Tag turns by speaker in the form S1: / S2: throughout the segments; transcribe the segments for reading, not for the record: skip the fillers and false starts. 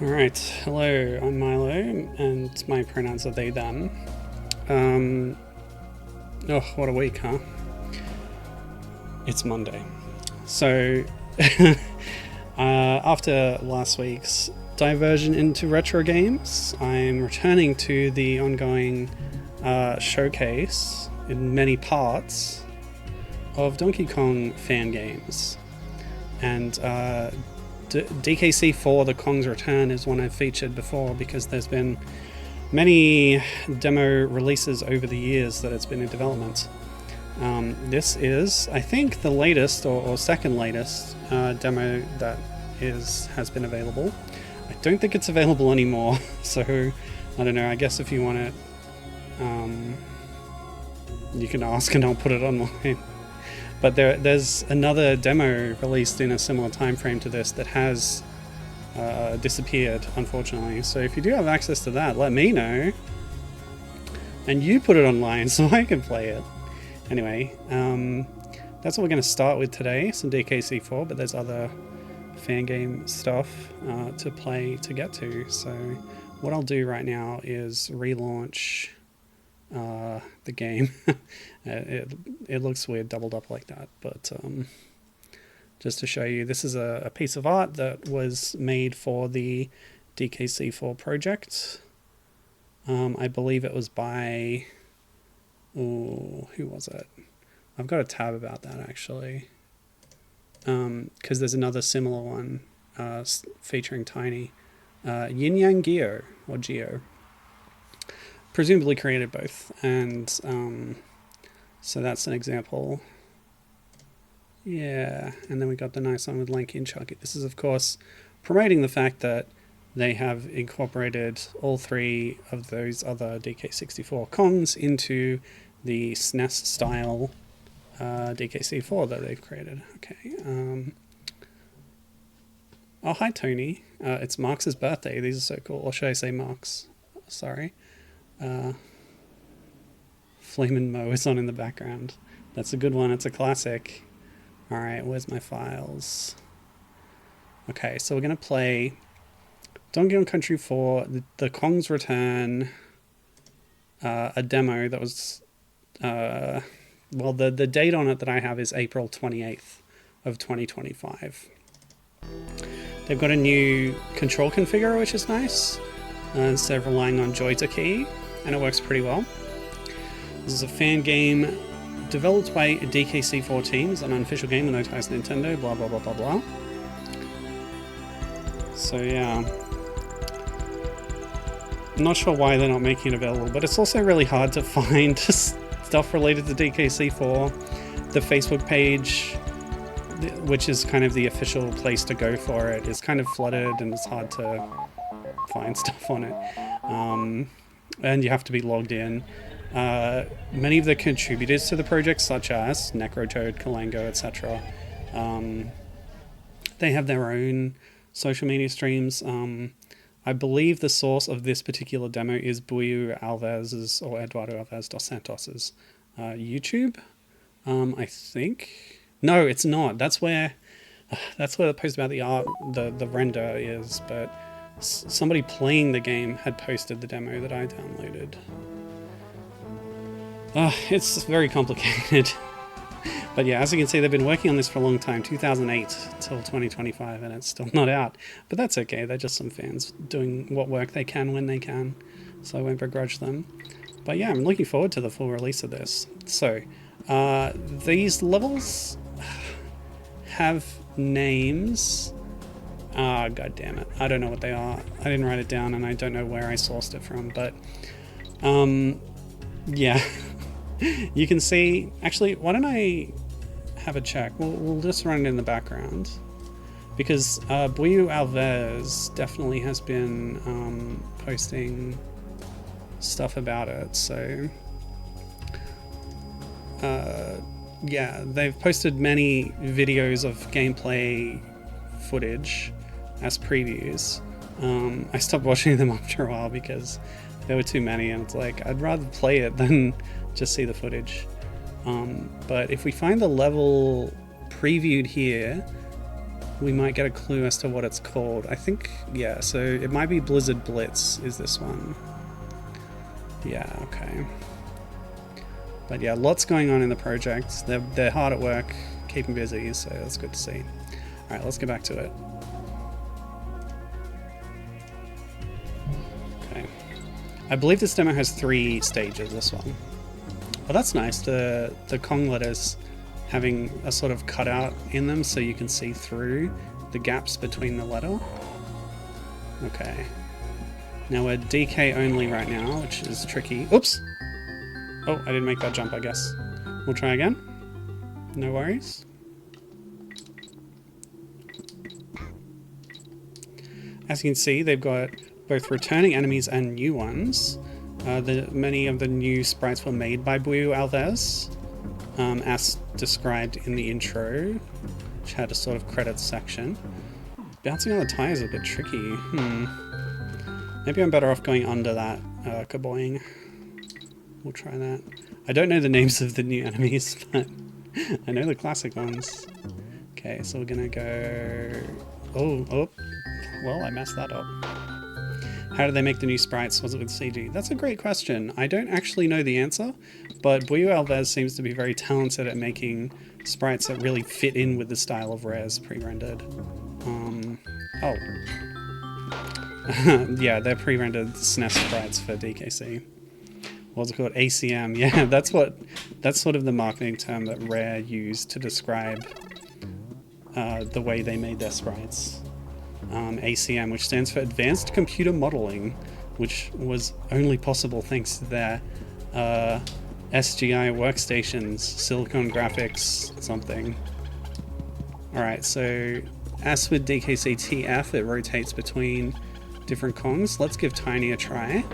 S1: Alright, hello, I'm Milo, and my pronouns are they, them. Oh, what a week, huh? It's Monday. So, after last week's diversion into retro games, I'm returning to the ongoing showcase in many parts of Donkey Kong fan games. And DKC 4 The Kong's Return is one I've featured before because there's been many demo releases over the years that it's been in development. This is, I think, the latest or second latest demo that has been available. I don't think it's available anymore, so I don't know, I guess if you want it, you can ask and I'll put it online. But there's another demo released in a similar time frame to this that has disappeared, unfortunately. So if you do have access to that, let me know. And you put it online so I can play it. Anyway, that's what we're going to start with today, some DKC 4, but there's other fan game stuff to get to. So what I'll do right now is relaunch the game. It looks weird doubled up like that, but just to show you, this is a piece of art that was made for the DKC4 project. I believe it was by, who was it? I've got a tab about that actually, because there's another similar one featuring Tiny, Yin Yang Geo or Geo. Presumably created both, and so that's an example. Yeah, and then we got the nice one with Lanky and Chucky. This is, of course, promoting the fact that they have incorporated all three of those other DK64 Kongs into the SNES style DKC4 that they've created. Okay. Oh, hi, Tony. It's Mark's birthday. These are so cool. Or should I say Mark's? Sorry. Flamin' Mo is on in the background. That's a good one. It's a classic. Alright, where's my files? Okay, so we're going to play Donkey Kong Country 4, the Kong's Return, a demo that was, well, the date on it that I have is April 28th of 2025. They've got a new control configurator, which is nice, instead of relying on Joyta key, and it works pretty well. This is a fan game developed by DKC4 teams, an unofficial game with no ties to Nintendo, blah blah blah blah blah. So yeah, I'm not sure why they're not making it available, but it's also really hard to find stuff related to DKC4. The Facebook page, which is kind of the official place to go for it, is kind of flooded and it's hard to find stuff on it. And you have to be logged in. Many of the contributors to the project, such as Necrotoad, Kalango, etc., they have their own social media streams. I believe the source of this particular demo is Buiu Alves or Eduardo Alves dos Santos's YouTube. I think. No, it's not. That's where the post about the art, the render is. But somebody playing the game had posted the demo that I downloaded. It's very complicated. But yeah, as you can see, they've been working on this for a long time, 2008 till 2025, and it's still not out. But that's okay, they're just some fans doing what work they can when they can, so I won't begrudge them. But yeah, I'm looking forward to the full release of this. So, these levels have names. God damn it, I don't know what they are. I didn't write it down, and I don't know where I sourced it from, but yeah. You can see, actually, why don't I have a check? We'll just run it in the background, because Buiu Alves definitely has been posting stuff about it. So yeah, they've posted many videos of gameplay footage as previews. I stopped watching them after a while because there were too many, and it's like, I'd rather play it than just see the footage. But if we find the level previewed here, we might get a clue as to what it's called. I think, yeah, so it might be Blizzard Blitz is this one. Yeah, okay. But yeah, lots going on in the project. They're hard at work, keeping busy, so that's good to see. Alright, let's get back to it. Okay. I believe this demo has 3 stages, this one. Well, that's nice, the Kong letters having a sort of cutout in them so you can see through the gaps between the letter. Okay. Now we're DK only right now, which is tricky. Oops! Oh, I didn't make that jump, I guess. We'll try again. No worries. As you can see, they've got both returning enemies and new ones. Many of the new sprites were made by Buiu Alves, as described in the intro, which had a sort of credits section. Bouncing on the tire is a bit tricky. Maybe I'm better off going under that kaboing. We'll try that. I don't know the names of the new enemies, but I know the classic ones. Okay, so we're gonna go... Oh, well, I messed that up. How did they make the new sprites? Was it with CG? That's a great question. I don't actually know the answer, but Buiu Alves seems to be very talented at making sprites that really fit in with the style of Rare's pre-rendered. Oh. Yeah, they're pre-rendered SNES sprites for DKC. What's it called? ACM. Yeah, that's sort of the marketing term that Rare used to describe the way they made their sprites. ACM, which stands for Advanced Computer Modeling, which was only possible thanks to their SGI workstations, Silicon Graphics, something. Alright, so as with DKC TF, it rotates between different Kongs. Let's give Tiny a try.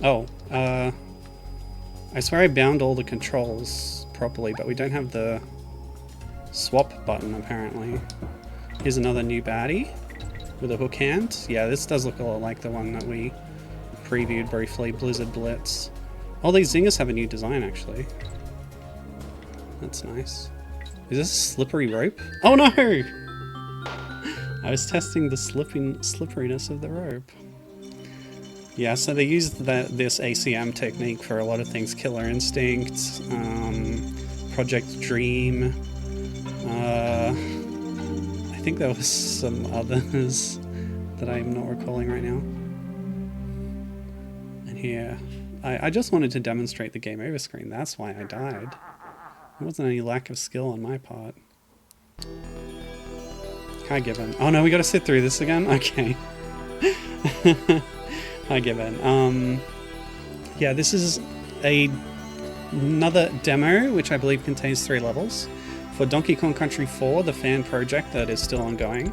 S1: Oh, I swear I bound all the controls properly, but we don't have the swap button apparently. Here's another new baddie with a hook hand. Yeah, this does look a lot like the one that we previewed briefly, Blizzard Blitz. Oh, these zingers have a new design actually. That's nice. Is this a slippery rope? Oh no! I was testing the slipperiness of the rope. Yeah, so they used this ACM technique for a lot of things. Killer Instinct, Project Dream. I think there was some others that I'm not recalling right now. And here, I just wanted to demonstrate the game over screen. That's why I died. It wasn't any lack of skill on my part. Can't give in. Oh no, we gotta sit through this again? Okay. I give in. Yeah, this is another demo, which I believe contains 3 levels, for Donkey Kong Country 4, the fan project that is still ongoing.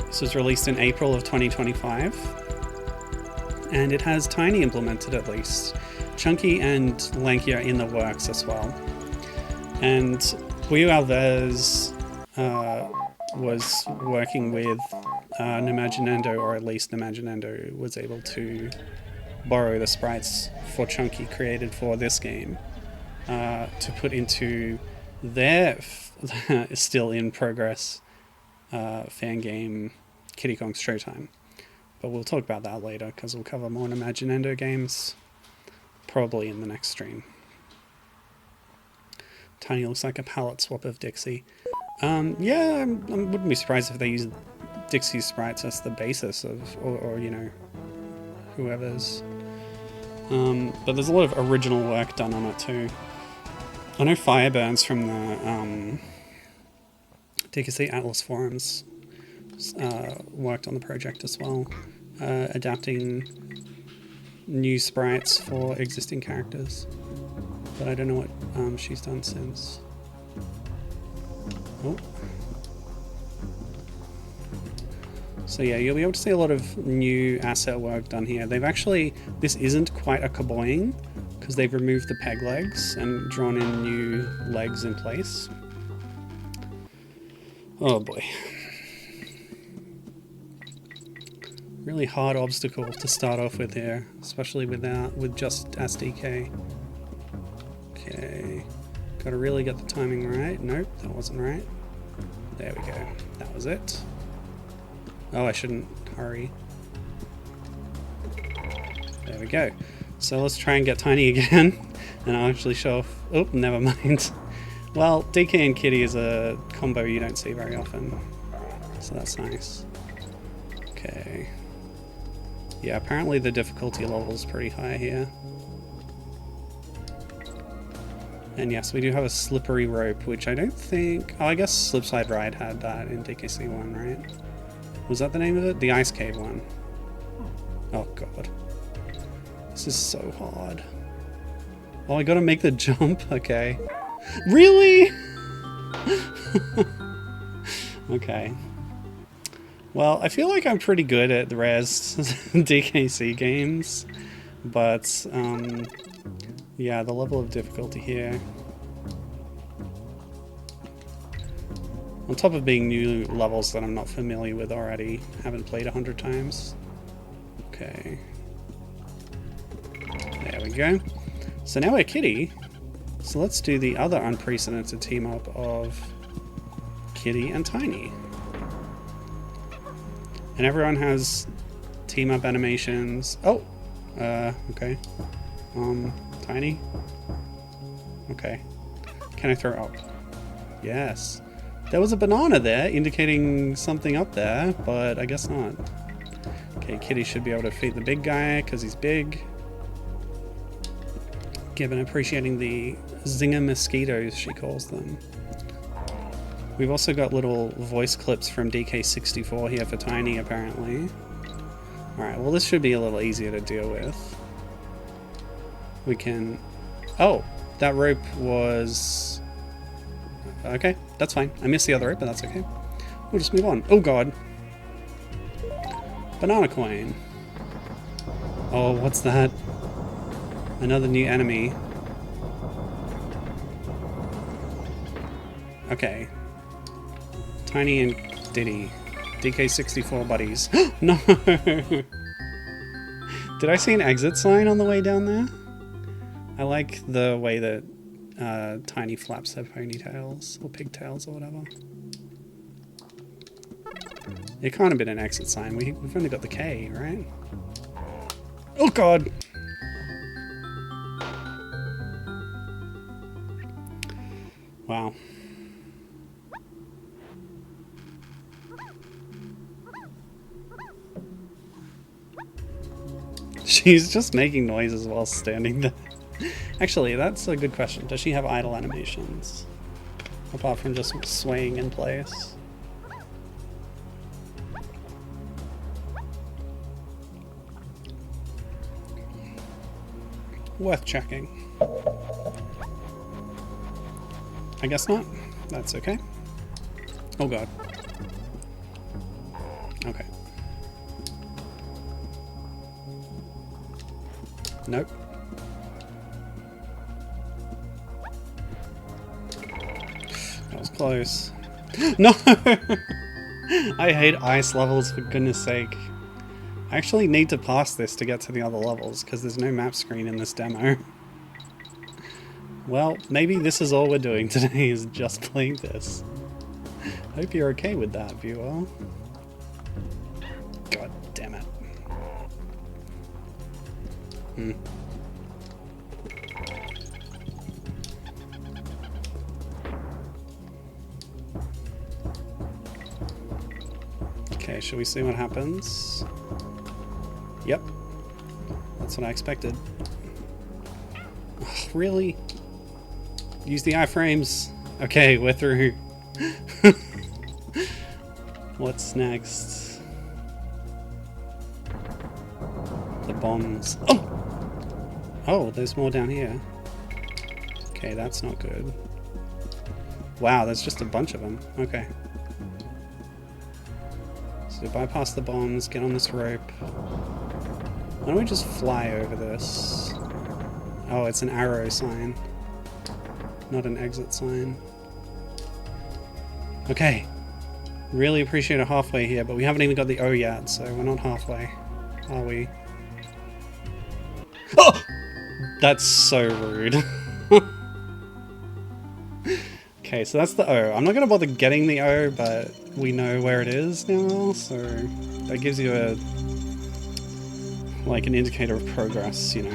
S1: This was released in April of 2025, and it has Tiny implemented at least. Chunky and Lanky are in the works as well. And Buiu Alves was working with Imaginando, or at least Imaginando was able to borrow the sprites for Chunky created for this game to put into their still in progress fan game Kiddy Kong's Showtime. But we'll talk about that later because we'll cover more Imaginando games probably in the next stream. Tiny looks like a palette swap of Dixie. Yeah, I wouldn't be surprised if they use Dixie's sprites as the basis of, or you know, whoever's. But there's a lot of original work done on it too. I know Fireburns from the DKC Atlas forums worked on the project as well, adapting new sprites for existing characters. But I don't know what she's done since. Oh. So yeah, you'll be able to see a lot of new asset work done here. They've actually, this isn't quite a kaboing, because they've removed the peg legs and drawn in new legs in place. Oh boy. Really hard obstacle to start off with here, especially with just SDK. Okay, Gotta really get the timing right. Nope, that wasn't right. There we go. That was it. Oh, I shouldn't hurry. There we go. So let's try and get Tiny again. And I'll actually show off... Oh, never mind. Well, DK and Kitty is a combo you don't see very often. So that's nice. Okay. Yeah, apparently the difficulty level is pretty high here. And yes, we do have a slippery rope, which I don't think... Oh, I guess Slipside Ride had that in DKC 1, right? Was that the name of it? The Ice Cave one. Oh, God. This is so hard. Oh, I gotta make the jump? Okay. Really? Okay. Well, I feel like I'm pretty good at the res DKC games, but yeah, the level of difficulty here, on top of being new levels that I'm not familiar with already, haven't played 100 times. Okay. There we go. So now we're Kitty. So let's do the other unprecedented team up of Kitty and Tiny. And everyone has team up animations. Oh! Okay. Tiny? Okay. Can I throw up? Yes. There was a banana there indicating something up there, but I guess not. Okay, Kitty should be able to feed the big guy because he's big. Given appreciating the zinger mosquitoes, she calls them. We've also got little voice clips from DK64 here for Tiny, apparently. Alright, well this should be a little easier to deal with. We can... Oh! That rope was... Okay, that's fine. I missed the other rope, but that's okay. We'll just move on. Oh god! Banana coin. Oh, what's that? Another new enemy. Okay. Tiny and Diddy. DK64 buddies. No! Did I see an exit sign on the way down there? I like the way that Tiny flaps her ponytails, or pigtails, or whatever. It can't have been an exit sign. We've only got the K, right? Oh god! Wow. She's just making noises while standing there. Actually, that's a good question. Does she have idle animations? Apart from just swaying in place? Worth checking. I guess not. That's okay. Oh god. Okay. Nope. That was close. No! I hate ice levels, for goodness sake. I actually need to pass this to get to the other levels, because there's no map screen in this demo. Well, maybe this is all we're doing today, is just playing this. Hope you're okay with that, viewer. God damn it. Okay, shall we see what happens? Yep. That's what I expected. Ugh, really? Use the iframes. Okay, we're through. What's next? The bombs. Oh! Oh, there's more down here. Okay, that's not good. Wow, there's just a bunch of them. Okay. So bypass the bombs, get on this rope. Why don't we just fly over this? Oh, it's an arrow sign. Not an exit sign. Okay. Really appreciate a halfway here, but we haven't even got the O yet, so we're not halfway. Are we? Oh! That's so rude. Okay, so that's the O. I'm not going to bother getting the O, but we know where it is now, so that gives you a like an indicator of progress, you know.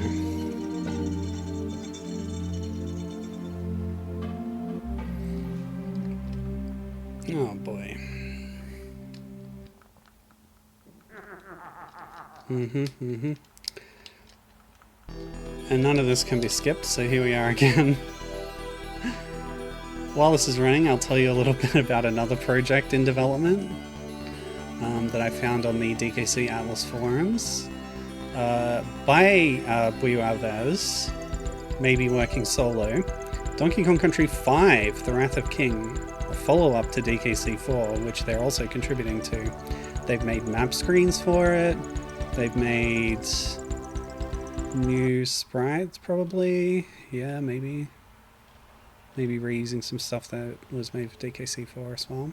S1: Oh boy. And none of this can be skipped, so here we are again. While this is running, I'll tell you a little bit about another project in development that I found on the DKC Atlas forums. By Buiu Alves, maybe working solo, Donkey Kong Country 5, The Wrath of King, a follow-up to DKC 4, which they're also contributing to. They've made map screens for it, they've made new sprites probably, yeah, maybe reusing some stuff that was made for DKC 4 as well.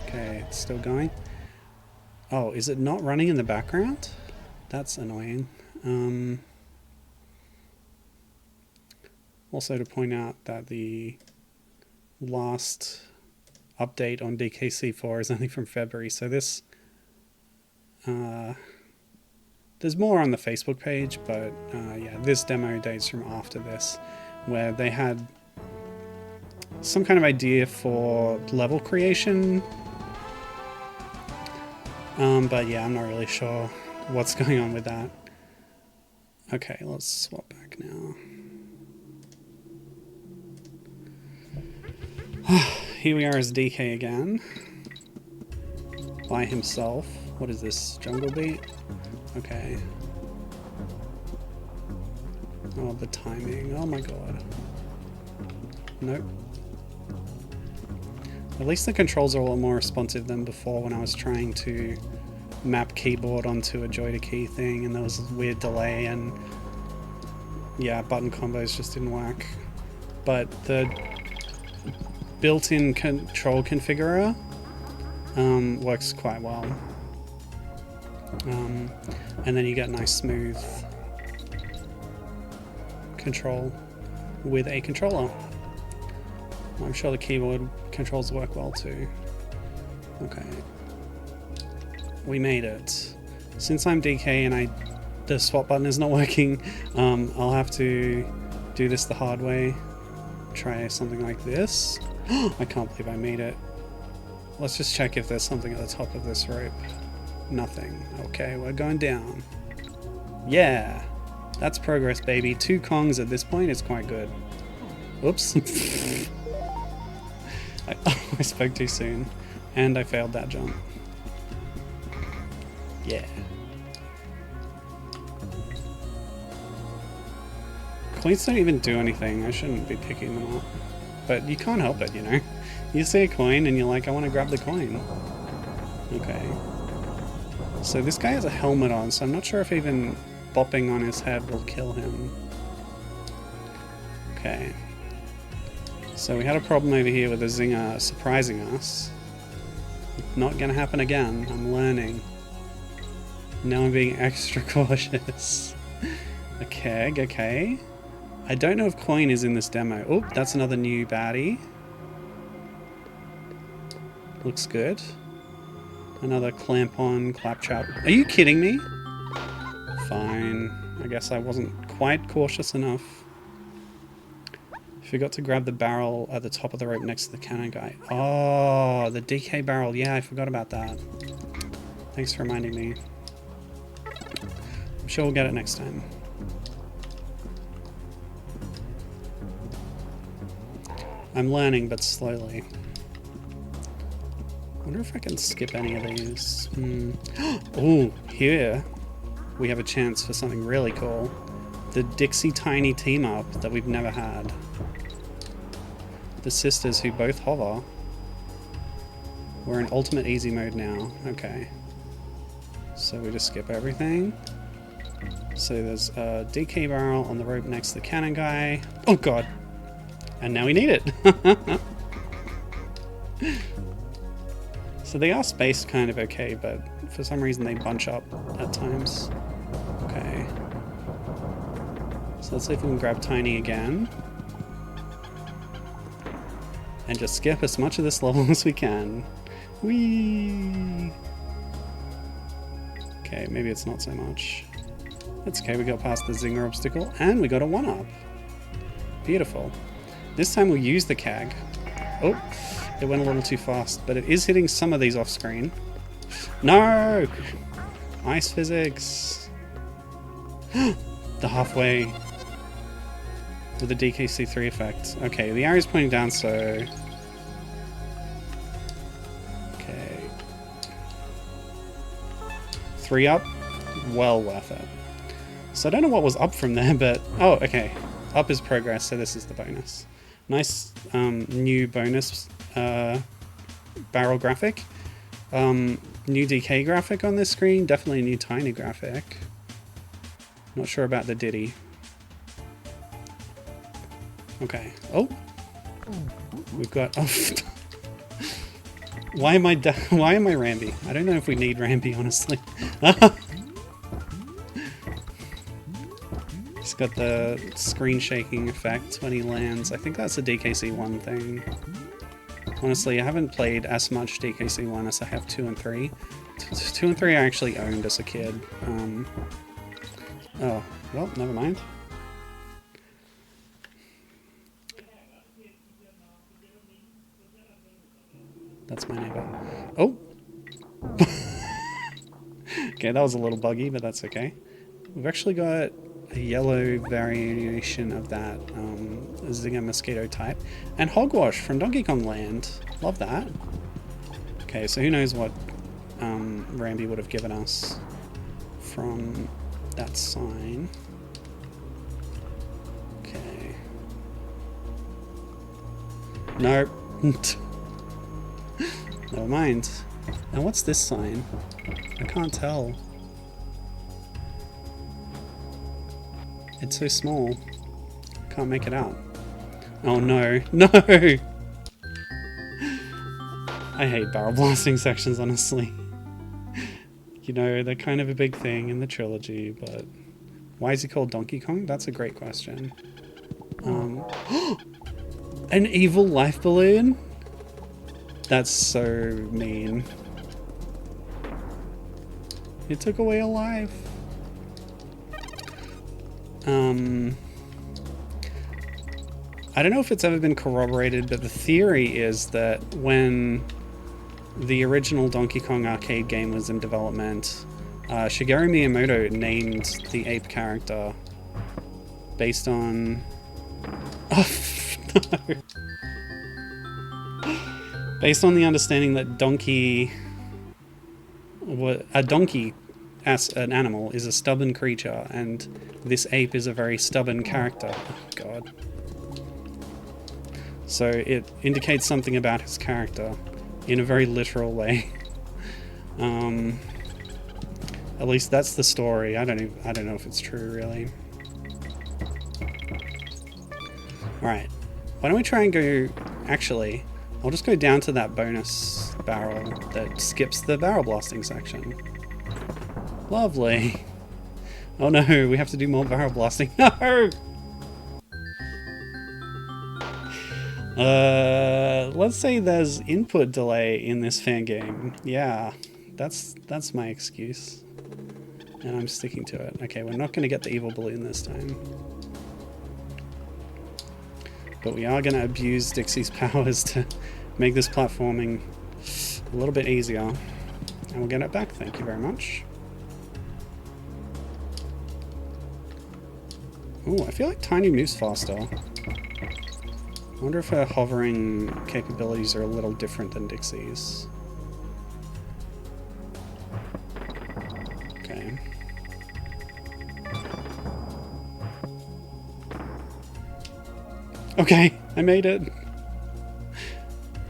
S1: Okay, it's still going. Oh, is it not running in the background? That's annoying. Also to point out that the last update on DKC 4 is only from February, so this there's more on the Facebook page, but yeah, this demo dates from after this, where they had some kind of idea for level creation, but yeah, I'm not really sure what's going on with that. Okay, let's swap back now. Here we are as DK again, by himself. What is this, Jungle Beat? Okay. Oh, the timing, oh my god. Nope. At least the controls are a lot more responsive than before when I was trying to map keyboard onto a joy-to-key thing and there was a weird delay and yeah, button combos just didn't work. But the built-in control configurer works quite well. And then you get nice smooth control with a controller. I'm sure the keyboard controls work well too. Okay. We made it. Since I'm DK and the swap button is not working, I'll have to do this the hard way. Try something like this. I can't believe I made it. Let's just check if there's something at the top of this rope. Nothing. Okay, we're going down. Yeah! That's progress, baby. 2 Kongs at this point is quite good. Oops. I spoke too soon. And I failed that jump. Yeah. Coins don't even do anything. I shouldn't be picking them up. But you can't help it, you know? You see a coin and you're like, I want to grab the coin. Okay. So this guy has a helmet on, so I'm not sure if even bopping on his head will kill him. Okay. So we had a problem over here with a zinger surprising us. Not gonna happen again. I'm learning. Now I'm being extra cautious. Okay, okay. I don't know if coin is in this demo. Oh, that's another new baddie. Looks good. Another clamp on, claptrap. Are you kidding me? Fine. I guess I wasn't quite cautious enough. Forgot to grab the barrel at the top of the rope next to the cannon guy. Oh, the DK barrel. Yeah, I forgot about that. Thanks for reminding me. I'm sure we'll get it next time. I'm learning, but slowly. I wonder if I can skip any of these. Oh, here we have a chance for something really cool. The Dixie Tiny team up that we've never had. The sisters who both hover. We're in ultimate easy mode now. Okay. So we just skip everything. So there's a DK barrel on the rope next to the cannon guy. Oh god! And now we need it! So they are spaced kind of okay, but for some reason they bunch up at times. Okay. So let's see if we can grab Tiny again. and just skip as much of this level as we can. Whee! Okay, maybe it's not so much. That's okay, we got past the zinger obstacle, and we got a 1-up. Beautiful. This time we'll use the CAG. Oh, it went a little too fast, but it is hitting some of these off screen. No! Ice physics. The halfway with the DKC3 effect. Okay, the arrow's pointing down, so... Okay. 3 up. Well worth it. So I don't know what was up from there, but... Oh, okay. Up is progress, so this is the bonus. Nice new bonus barrel graphic. New DK graphic on this screen. Definitely a new tiny graphic. Not sure about the Diddy. Okay. Oh! We've got... Oh. Why am I Ramby? I don't know if we need Ramby, honestly. He's got the screen shaking effect when he lands. I think that's a DKC1 thing. Honestly, I haven't played as much DKC1 as I have 2 and 3. 2 and 3 I actually owned as a kid. Oh, well, never mind. That's my neighbor. Oh! Okay, that was a little buggy, but that's okay. We've actually got a yellow variation of that Zinger Mosquito type. And Hogwash from Donkey Kong Land. Love that. Okay, so who knows what Ramby would have given us from that sign. Okay. Nope. Never mind. Now what's this sign? I can't tell. It's so small. Can't make it out. Oh no. No! I hate barrel blasting sections, honestly. You know, they're kind of a big thing in the trilogy, but... Why is he called Donkey Kong? That's a great question. An evil life balloon? That's so mean. It took away a life. I don't know if it's ever been corroborated, but the theory is that when the original Donkey Kong arcade game was in development, Shigeru Miyamoto named the ape character based on... Oh, no. Based on the understanding that a donkey as an animal is a stubborn creature, and this ape is a very stubborn character. Oh, God. So it indicates something about his character in a very literal way. At least that's the story. I don't know if it's true, really. Alright. Why don't we try and go... Actually, I'll just go down to that bonus barrel that skips the barrel blasting section. Lovely. Oh no, we have to do more barrel blasting. No! Let's say there's input delay in this fan game. Yeah, that's my excuse. And I'm sticking to it. Okay, we're not going to get the evil balloon this time. But we are going to abuse Dixie's powers to make this platforming a little bit easier. And we'll get it back, thank you very much. Ooh, I feel like Tiny moves faster. I wonder if her hovering capabilities are a little different than Dixie's. Okay. Okay, I made it.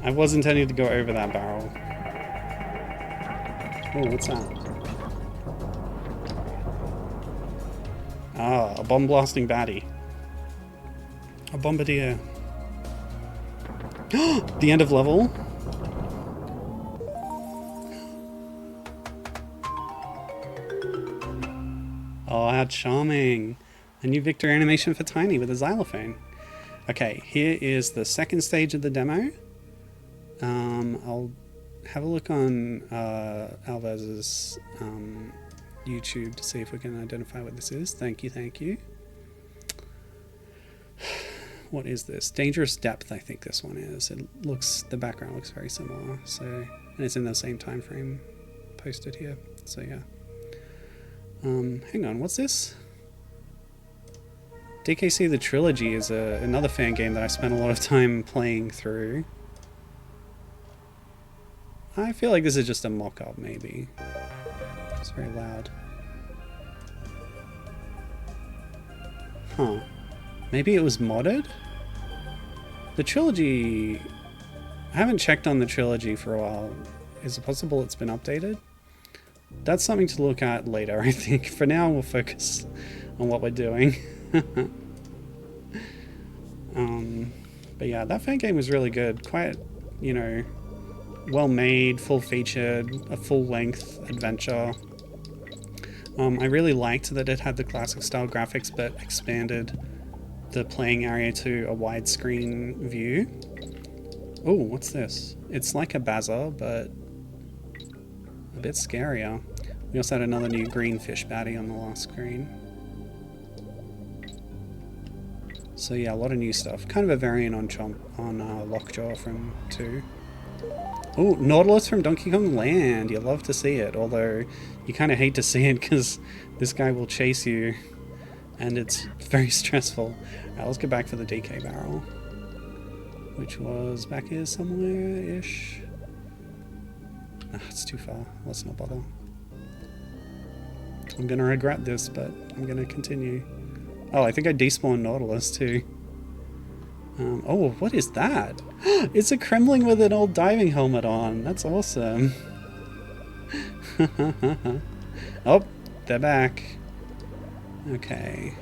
S1: I was intending to go over that barrel. Oh, what's that? Ah, a bomb blasting baddie. A bombardier. The end of level? Oh, how charming. A new victory animation for Tiny with a xylophone. Okay, here is the second stage of the demo. I'll have a look on Alves's YouTube to see if we can identify what this is. Thank you, thank you. What is this? Dangerous Depth, I think this one is. It looks, the background looks very similar. So, and it's in the same time frame posted here. So yeah. Hang on, what's this? DKC the Trilogy is another fan game that I spent a lot of time playing through. I feel like this is just a mock-up, maybe. It's very loud. Huh. Maybe it was modded? The Trilogy... I haven't checked on the Trilogy for a while. Is it possible it's been updated? That's something to look at later, I think. For now, we'll focus on what we're doing. But yeah, that fan game was really good. Quite, you know, well made, full featured, a full length adventure. I really liked that it had the classic style graphics but expanded the playing area to a widescreen view. Oh, what's this? It's like a Bazaar, but a bit scarier. We also had another new green fish baddie on the last screen. So yeah, a lot of new stuff. Kind of a variant on Lockjaw from 2. Oh, Nautilus from Donkey Kong Land. You love to see it, although you kind of hate to see it because this guy will chase you and it's very stressful. Alright, let's get back for the DK barrel, which was back here somewhere-ish. Ah, it's too far. Let's not bother. I'm gonna regret this, but I'm gonna continue. Oh, I think I despawned Nautilus too. Oh, what is that? It's a Kremling with an old diving helmet on. That's awesome. Oh, they're back. Okay.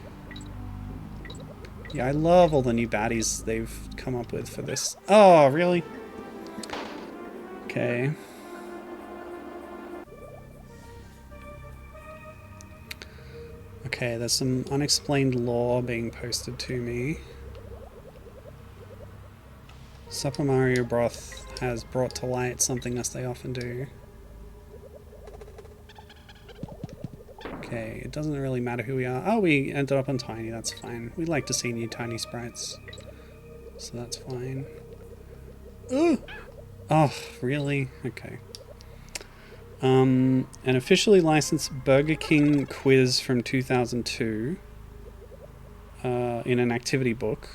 S1: Yeah, I love all the new baddies they've come up with for this. Oh, really? Okay. Okay, there's some unexplained lore being posted to me. Super Mario Bros. Has brought to light something as they often do. Okay, it doesn't really matter who we are. Oh, we ended up on Tiny, that's fine. We like to see new Tiny sprites. So that's fine. Ooh! Oh, really? Okay. An officially licensed Burger King quiz from 2002 in an activity book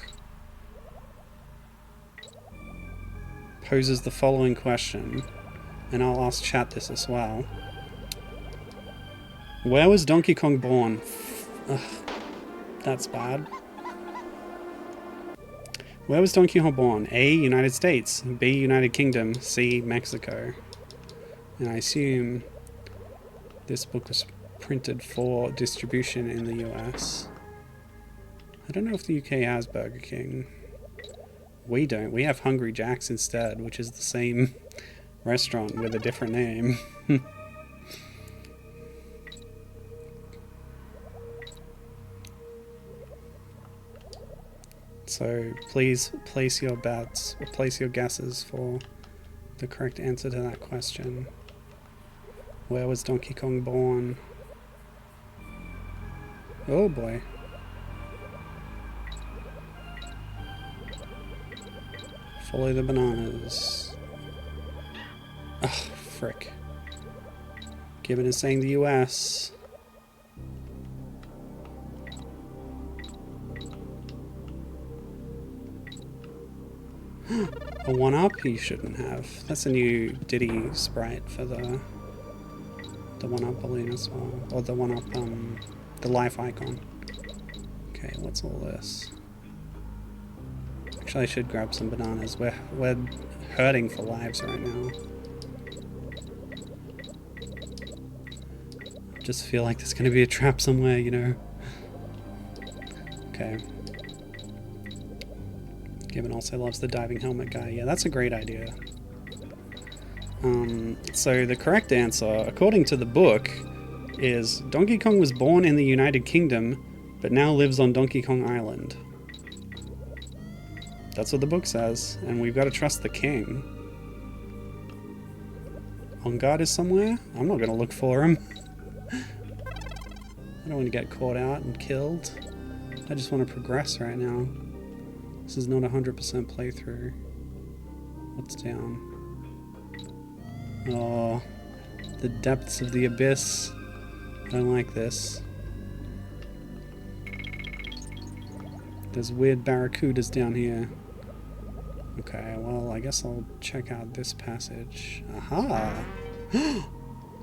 S1: poses the following question, and I'll ask chat this as well. Where was Donkey Kong born? Ugh, that's bad. Where was Donkey Kong born? A. United States. B. United Kingdom. C. Mexico. And I assume this book was printed for distribution in the US. I don't know if the UK has Burger King. We don't. We have Hungry Jack's instead, which is the same restaurant with a different name. So please place your bets, or place your guesses for the correct answer to that question. Where was Donkey Kong born? Oh boy. Follow the bananas. Ugh, frick. Gibbon is saying the US. A 1-up? He shouldn't have. That's a new Diddy sprite for the 1-up balloon as well. Or the 1-up, the life icon. Okay, what's all this? Actually, I should grab some bananas. We're hurting for lives right now. Just feel like there's going to be a trap somewhere, you know. Okay. Gibbon also loves the diving helmet guy. Yeah, that's a great idea. So the correct answer, according to the book, is Donkey Kong was born in the United Kingdom, but now lives on Donkey Kong Island. That's what the book says, and we've got to trust the king. On guard is somewhere. I'm not going to look for him. I don't want to get caught out and killed. I just want to progress right now. This is not 100% playthrough. What's down? Oh, the depths of the abyss. I don't like this. There's weird barracudas down here. Okay, well, I guess I'll check out this passage. Aha!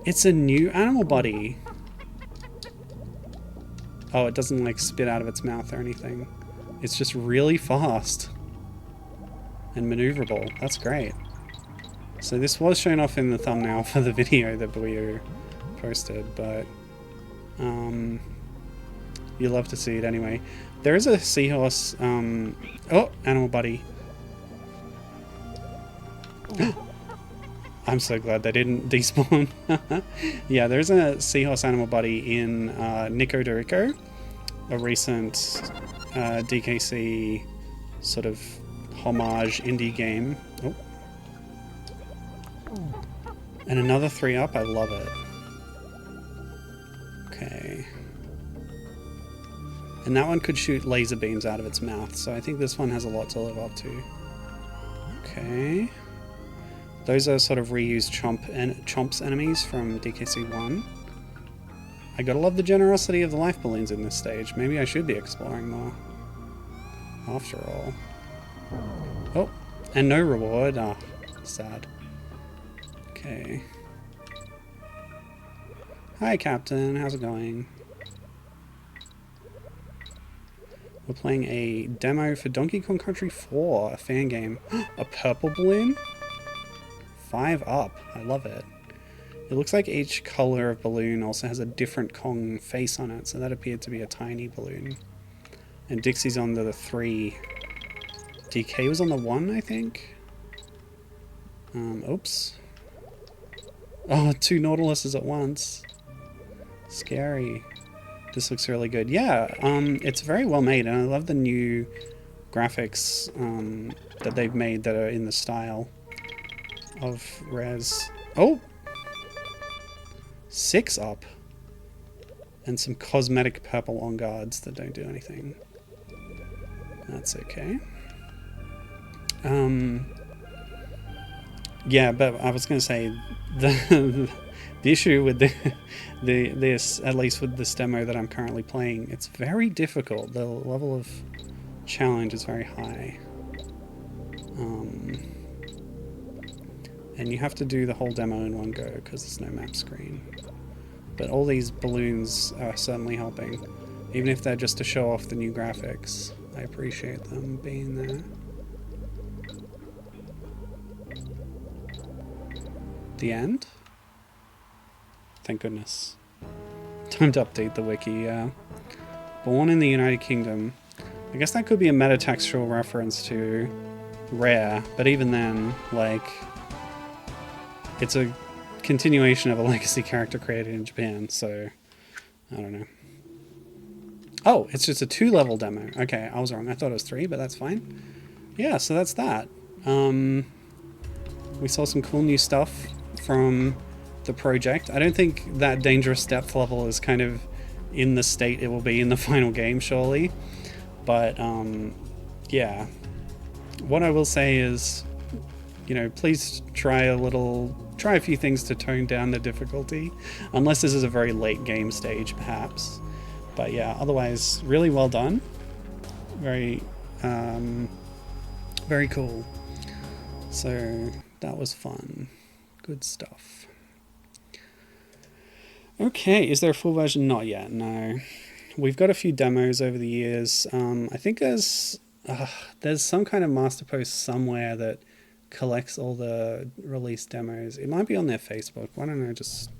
S1: It's a new animal body! Oh, it doesn't like spit out of its mouth or anything. It's just really fast. And maneuverable. That's great. So this was shown off in the thumbnail for the video that Buiu posted, but you'll love to see it anyway. There is a seahorse, oh, animal buddy. I'm so glad they didn't despawn. Yeah, there's a seahorse animal buddy in Nico Dorico, a recent DKC sort of homage indie game. Oh. And another 3-up, I love it. Okay. And that one could shoot laser beams out of its mouth, so I think this one has a lot to live up to. Okay. Those are sort of reused Chomps enemies from DKC 1. I gotta love the generosity of the life balloons in this stage. Maybe I should be exploring more. After all. Oh, and no reward. Ah, sad. Okay. Hi, Captain. How's it going? We're playing a demo for Donkey Kong Country 4, a fan game. A purple balloon? 5-up. I love it. It looks like each color of balloon also has a different Kong face on it, so that appeared to be a tiny balloon. And Dixie's on the 3. DK was on the 1, I think? Oops. Oh, 2 Nautiluses at once. Scary. This looks really good. Yeah, it's very well made, and I love the new graphics that they've made that are in the style of Res. Oh! 6-up. And some cosmetic purple on guards that don't do anything. That's okay. Yeah, but I was going to say the issue with this, at least with this demo that I'm currently playing, it's very difficult. The level of challenge is very high. And you have to do the whole demo in one go because there's no map screen. But all these balloons are certainly helping. Even if they're just to show off the new graphics, I appreciate them being there. The end? Thank goodness. Time to update the wiki, yeah. Born in the United Kingdom. I guess that could be a metatextual reference to Rare, but even then, like, it's a continuation of a legacy character created in Japan, so I don't know. Oh, it's just a 2-level demo. Okay, I was wrong. I thought it was 3, but that's fine. Yeah, so that's that. We saw some cool new stuff from the project. I don't think that dangerous depth level is kind of in the state it will be in the final game, surely. But, yeah. What I will say is, you know, please try a few things to tone down the difficulty. Unless this is a very late game stage, perhaps. But yeah, otherwise, really well done. Very, very cool. So, that was fun. Good stuff. Okay, is there a full version? Not yet, no. We've got a few demos over the years. I think there's some kind of master post somewhere that collects all the release demos. It might be on their Facebook. Why don't I just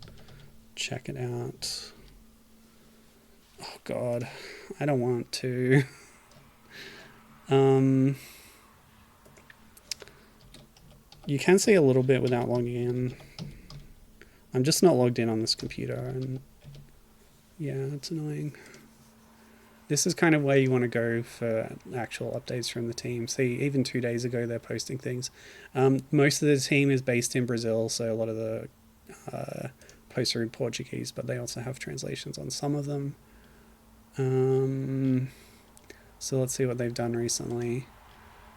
S1: check it out? Oh god, I don't want to. You can see a little bit without logging in. I'm just not logged in on this computer, and yeah, it's annoying. This is kind of where you want to go for actual updates from the team. See, even 2 days ago they're posting things. Most of the team is based in Brazil, so a lot of the post-root Portuguese, but they also have translations on some of them. So let's see what they've done recently.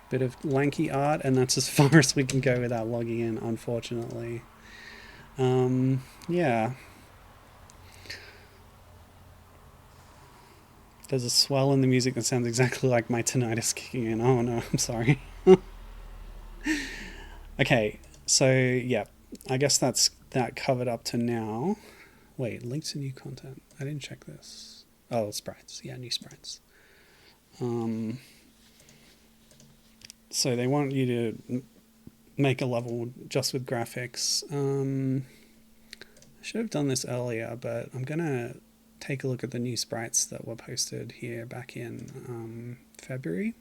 S1: Bit of lanky art, and that's as far as we can go without logging in, unfortunately. Yeah. There's a swell in the music that sounds exactly like my tinnitus kicking in. Oh no, I'm sorry. Okay, so yeah, I guess that's that covered up to now. Wait, link to new content. I didn't check this. Oh, sprites. Yeah, new sprites. So they want you to make a level just with graphics. I should have done this earlier, but I'm gonna take a look at the new sprites that were posted here back in February.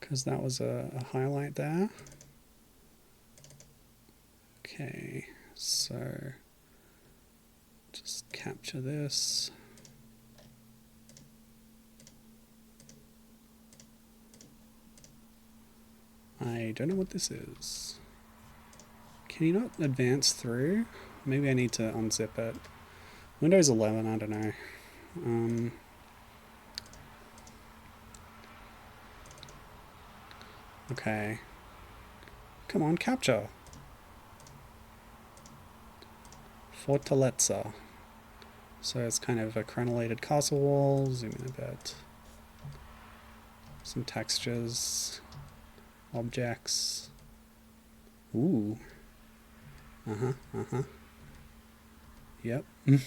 S1: Because that was a highlight there. Okay, so just capture this. I don't know what this is. Can you not advance through? Maybe I need to unzip it. Windows 11, I don't know. Okay. Come on, capture. Fortaleza. So it's kind of a crenellated castle wall. Zoom in a bit. Some textures. Objects. Ooh. Yep. I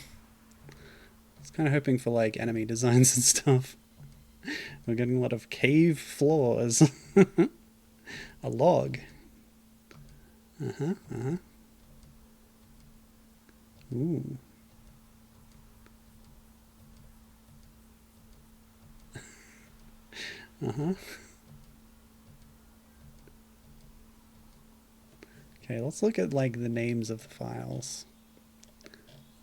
S1: was kind of hoping for like enemy designs and stuff. We're getting a lot of cave floors. A log. Ooh. Okay, let's look at like the names of the files.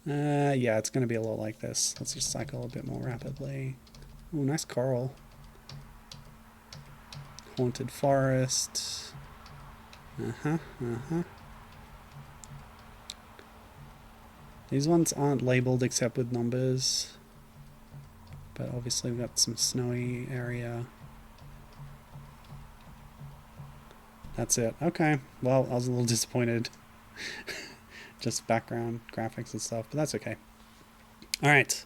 S1: Yeah, it's going to be a lot like this. Let's just cycle a bit more rapidly. Ooh, nice coral. Haunted forest. These ones aren't labeled except with numbers. But obviously we've got some snowy area. That's it. Okay. Well, I was a little disappointed. Just background graphics and stuff, but that's okay. Alright.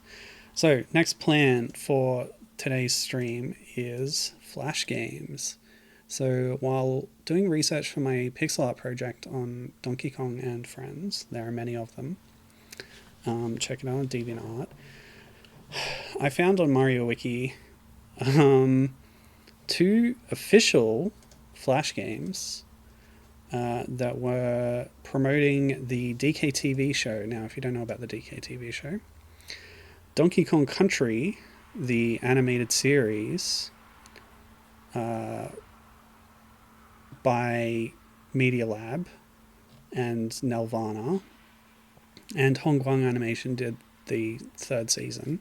S1: So, next plan for today's stream is Flash games. So, while doing research for my pixel art project on Donkey Kong and Friends, there are many of them. Check it out on DeviantArt. I found on Mario Wiki 2 official Flash games that were promoting the DKTV show. Now, if you don't know about the DKTV show, Donkey Kong Country, the animated series by Media Lab and Nelvana, and Hongguang Animation did the 3rd season.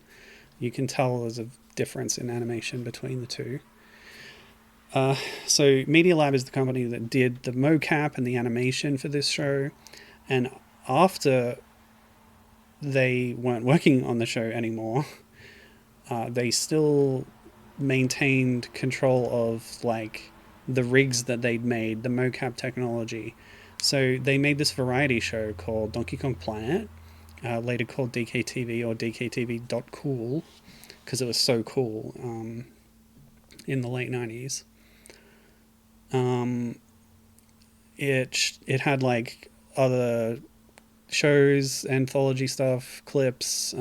S1: You can tell there's a difference in animation between the two. So Media Lab is the company that did the mocap and the animation for this show, and after they weren't working on the show anymore, they still maintained control of like the rigs that they'd made, the mocap technology. So they made this variety show called Donkey Kong Planet, later called DKTV or DKTV.cool, because it was so cool in the late 90s. It had like other shows, anthology stuff, clips,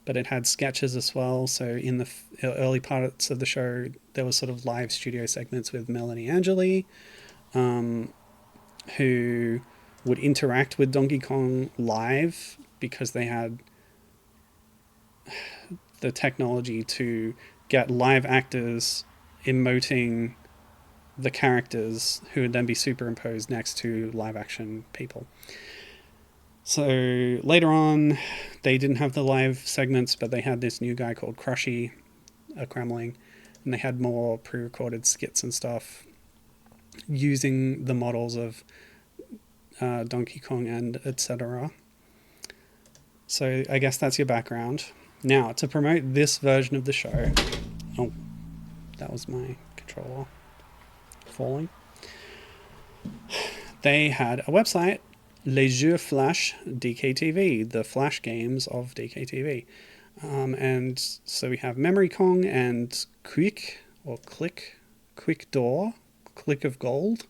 S1: but it had sketches as well. So in the early parts of the show, there was sort of live studio segments with Melanie Angeli, who would interact with Donkey Kong live because they had the technology to get live actors emoting the characters who would then be superimposed next to live action people. So later on, they didn't have the live segments, but they had this new guy called Krushy, Kremling, and they had more pre-recorded skits and stuff. using the models of Donkey Kong and etc. So I guess that's your background. Now, to promote this version of the show... Oh, that was my controller falling. They had a website, Les Jeux Flash DKTV, the Flash games of DKTV. And so we have Memory Kong and Quick Door, Click of Gold.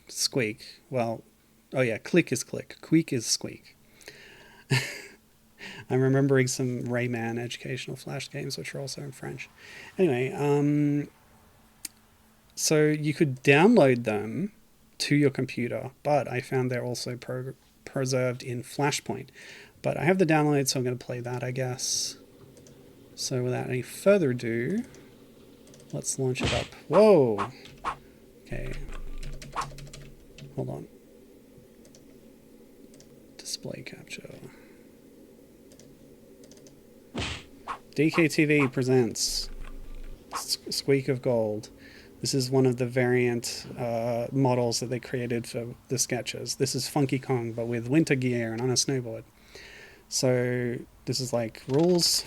S1: Squeak. Well, oh yeah, Click is Click. Quick is Squeak. I'm remembering some Rayman educational Flash games, which are also in French. Anyway, so you could download them to your computer, but I found they're also preserved in Flashpoint. But I have the download, so I'm going to play that, I guess. So without any further ado, let's launch it up. Whoa! Okay. Hold on. Display capture. DKTV presents Squeak of Gold. This is one of the variant models that they created for the sketches. This is Funky Kong, but with winter gear and on a snowboard. So this is like rules.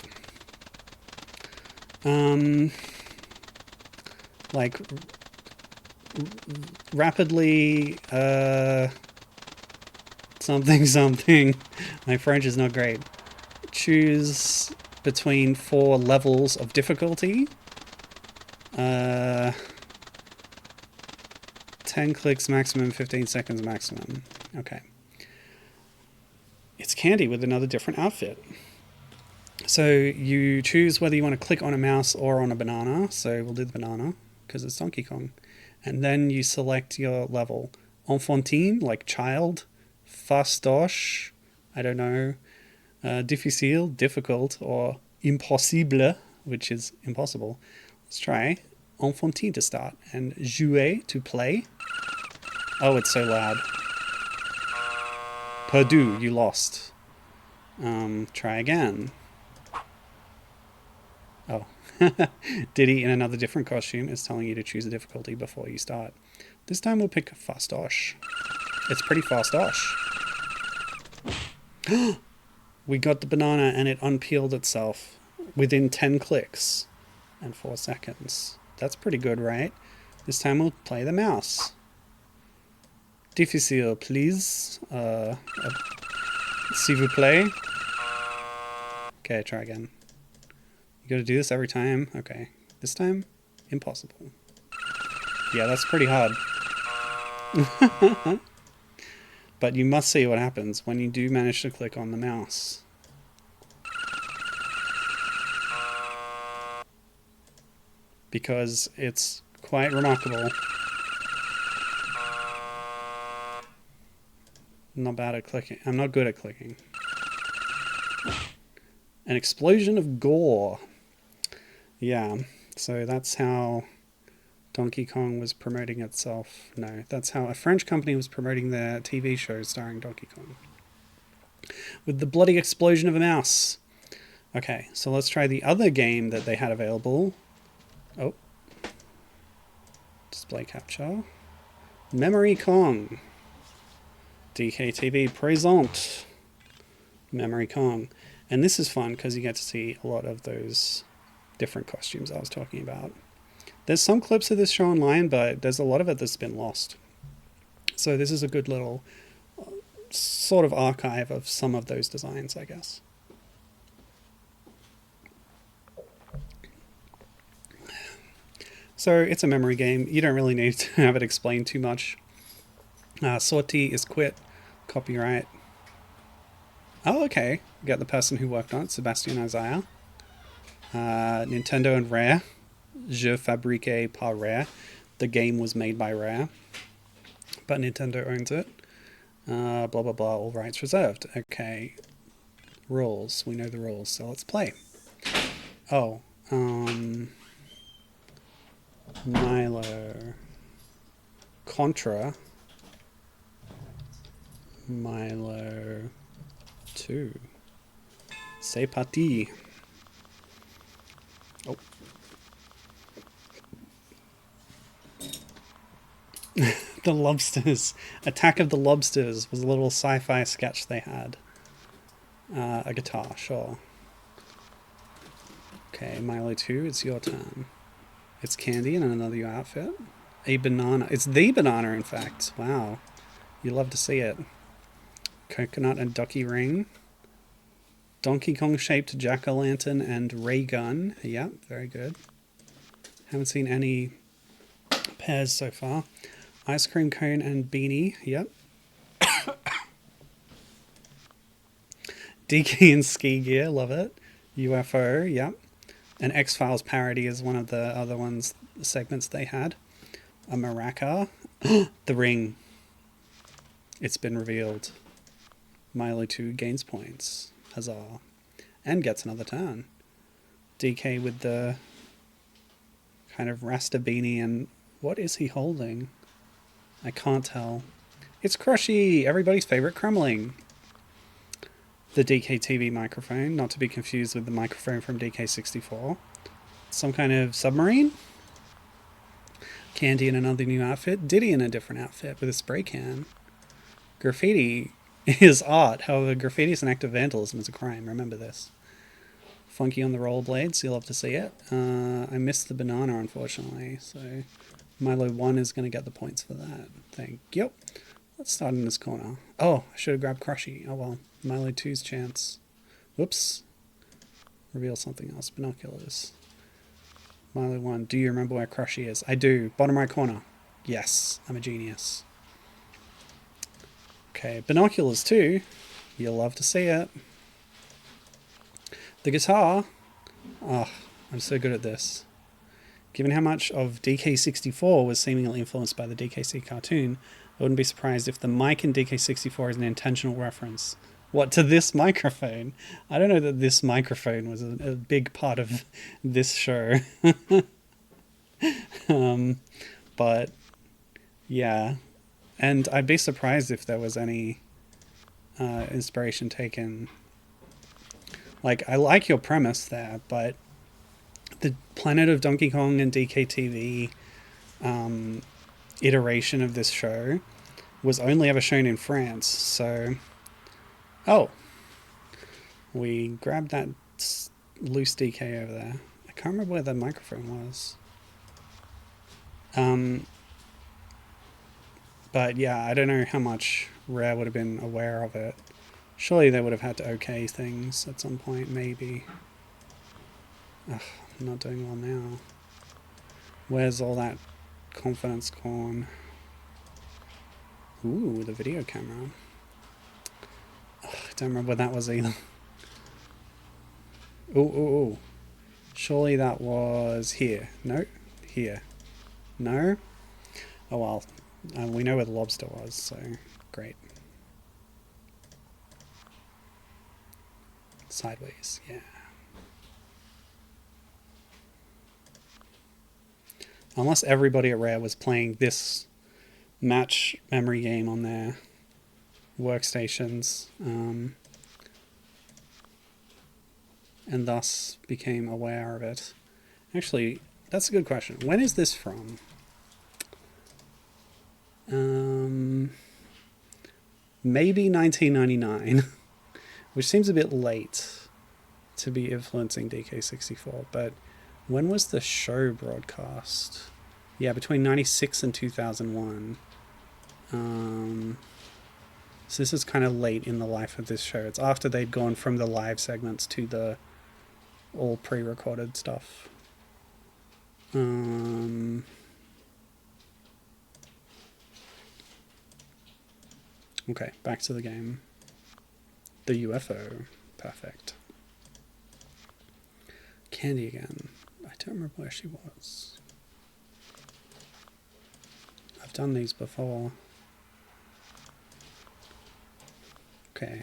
S1: Like rapidly something. My French is not great. Choose between 4 levels of difficulty. 10 clicks maximum, 15 seconds maximum. Okay. It's Candy with another different outfit. So you choose whether you want to click on a mouse or on a banana. So we'll do the banana because it's Donkey Kong. And then you select your level. Enfantine, like child. Fastoche, I don't know. Difficile, difficult. Or impossible, which is impossible. Let's try Enfantine to start. And jouer to play. Oh, it's so loud. Perdu, you lost. Try again. Oh. Diddy in another different costume is telling you to choose a difficulty before you start. This time we'll pick Fastoche. It's pretty Fastoche. We got the banana and it unpeeled itself within 10 clicks and 4 seconds. That's pretty good, right? This time we'll play the mouse. Difficile, please. S'il vous plaît. Okay, try again. You gotta do this every time? Okay. This time, impossible. Yeah, that's pretty hard. But you must see what happens when you do manage to click on the mouse. Because it's quite remarkable. I'm not bad at clicking. I'm not good at clicking. An explosion of gore. Yeah, so that's how Donkey Kong was promoting itself. No, that's how a French company was promoting their TV show starring Donkey Kong. With the bloody explosion of a mouse. Okay, so let's try the other game that they had available. Oh. Display capture. Memory Kong. DKTV present. Memory Kong. And this is fun because you get to see a lot of those different costumes I was talking about. There's some clips of this show online, but there's a lot of it that's been lost. So this is a good little sort of archive of some of those designs, I guess. So it's a memory game. You don't really need to have it explained too much. Sortie is quit. Copyright. Oh, okay. You got the person who worked on it, Sebastian Isaiah. Nintendo and Rare. Jeu fabriqué par Rare. The game was made by Rare. But Nintendo owns it. Blah, blah, blah. All rights reserved. Okay. Rules. We know the rules, so let's play. Oh. Milo. Contra. Milo 2. C'est parti. Oh. The Lobsters. Attack of the Lobsters was a little sci-fi sketch they had. A guitar, sure. Okay, Milo 2, it's your turn. It's Candy in another new outfit. A banana. It's the banana, in fact. Wow. You love to see it. Coconut and ducky ring. Donkey Kong shaped jack-o'-lantern and ray gun. Yep, very good. Haven't seen any pairs so far. Ice cream cone and beanie. Yep. DK and ski gear. Love it. UFO. Yep. An X-Files parody is one of the other ones, the segments they had. A maraca. The ring. It's been revealed. Milo 2 gains points. Huzzah. And gets another turn. DK with the kind of Rasta beanie, and what is he holding? I can't tell. It's Crushy, everybody's favourite Kremling. The DK TV microphone, not to be confused with the microphone from DK64. Some kind of submarine? Candy in another new outfit. Diddy in a different outfit with a spray can. Graffiti is art, however graffiti is an act of vandalism, it's a crime, remember this. Funky on the rollerblades, you'll love to see it. I missed the banana, unfortunately, so Milo 1 is going to get the points for that. Thank you. Let's start in this corner. Oh, I should have grabbed Crushy. Oh well, Milo 2's chance. Whoops. Reveal something else. Binoculars. Milo 1, do you remember where Crushy is? I do. Bottom right corner. Yes, I'm a genius. Okay, binoculars too. You'll love to see it. The guitar. Oh, I'm so good at this. Given how much of DK64 was seemingly influenced by the DKC cartoon, I wouldn't be surprised if the mic in DK64 is an intentional reference. What, to this microphone? I don't know that this microphone was a big part of this show. But, yeah. And I'd be surprised if there was any inspiration taken. Like, I like your premise there, but the Planet of Donkey Kong and DKTV iteration of this show was only ever shown in France, so... Oh! We grabbed that loose DK over there. I can't remember where the microphone was. But yeah, I don't know how much Rare would have been aware of it. Surely they would have had to okay things at some point, maybe. Ugh, I'm not doing well now. Where's all that confidence gone? Ooh, the video camera. Ugh, I don't remember what that was either. Ooh, ooh, ooh. Surely that was here. No? Here. No? Oh well. We know where the lobster was, so great. Sideways, yeah. Unless everybody at Rare was playing this match memory game on their workstations, and thus became aware of it. Actually, that's a good question. When is this from? Maybe 1999, which seems a bit late to be influencing DK64, but when was the show broadcast? Yeah, between 96 and 2001. So this is kind of late in the life of this show. It's after they'd gone from the live segments to the all pre-recorded stuff. Okay, back to the game. The UFO. Perfect. Candy again. I don't remember where she was. I've done these before. Okay.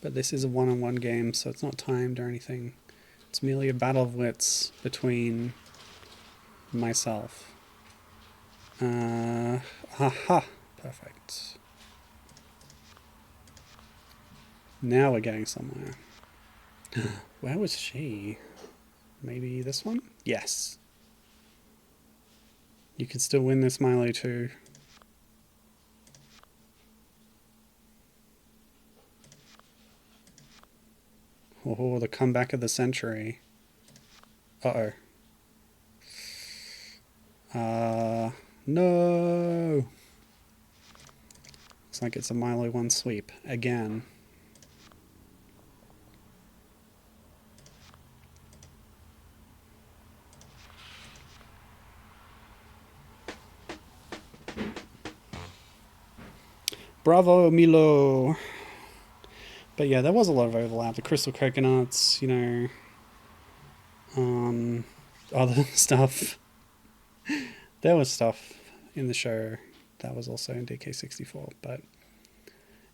S1: But this is a one-on-one game, so it's not timed or anything. It's merely a battle of wits between myself. Aha! Perfect. Now we're getting somewhere. Where was she? Maybe this one? Yes. You can still win this Milo too. Oh, the comeback of the century. Uh-oh. No! Looks like it's a Milo 1 sweep again. Bravo, Milo! But yeah, there was a lot of overlap. The crystal coconuts, you know, other stuff. There was stuff in the show that was also in DK64, but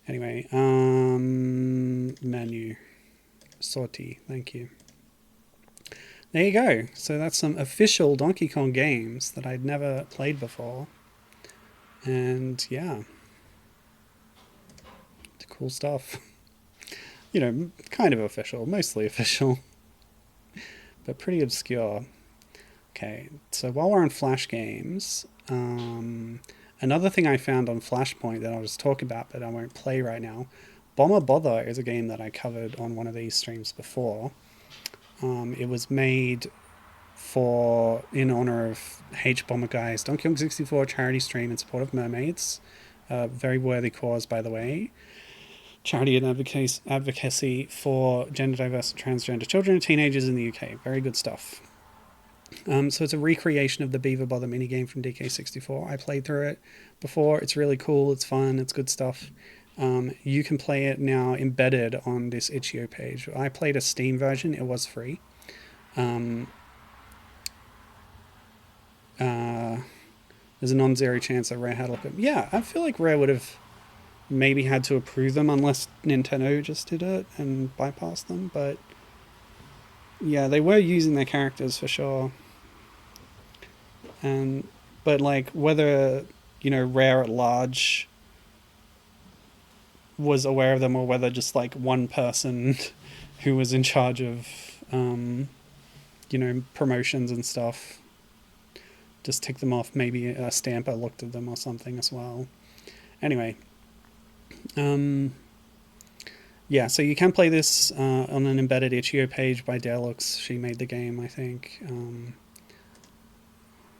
S1: anyway, menu, sortie, thank you. There you go. So that's some official Donkey Kong games that I'd never played before. And yeah, it's cool stuff. You know, kind of official, mostly official, but pretty obscure. Okay, so while we're on Flash games, another thing I found on Flashpoint that I'll just talk about, but I won't play right now, Bomber Bother is a game that I covered on one of these streams before. It was made in honor of H Bomber Guy's Donkey Kong 64 charity stream in support of mermaids. Very worthy cause, by the way. Charity and advocacy for gender diverse and transgender children and teenagers in the UK. Very good stuff. So it's a recreation of the Beaver Bother minigame from DK64. I played through it before. It's really cool. It's fun. It's good stuff. You can play it now embedded on this itch.io page. I played a Steam version. It was free. There's a non-zero chance that Rare had a look at. Yeah, I feel like Rare would have maybe had to approve them unless Nintendo just did it and bypassed them. But yeah, they were using their characters for sure. But like whether, you know, Rare at large was aware of them or whether just like one person who was in charge of, you know, promotions and stuff just ticked them off. Maybe a stamper looked at them or something as well. Anyway, yeah, so you can play this on an embedded itch.io page by Delux. She made the game, I think.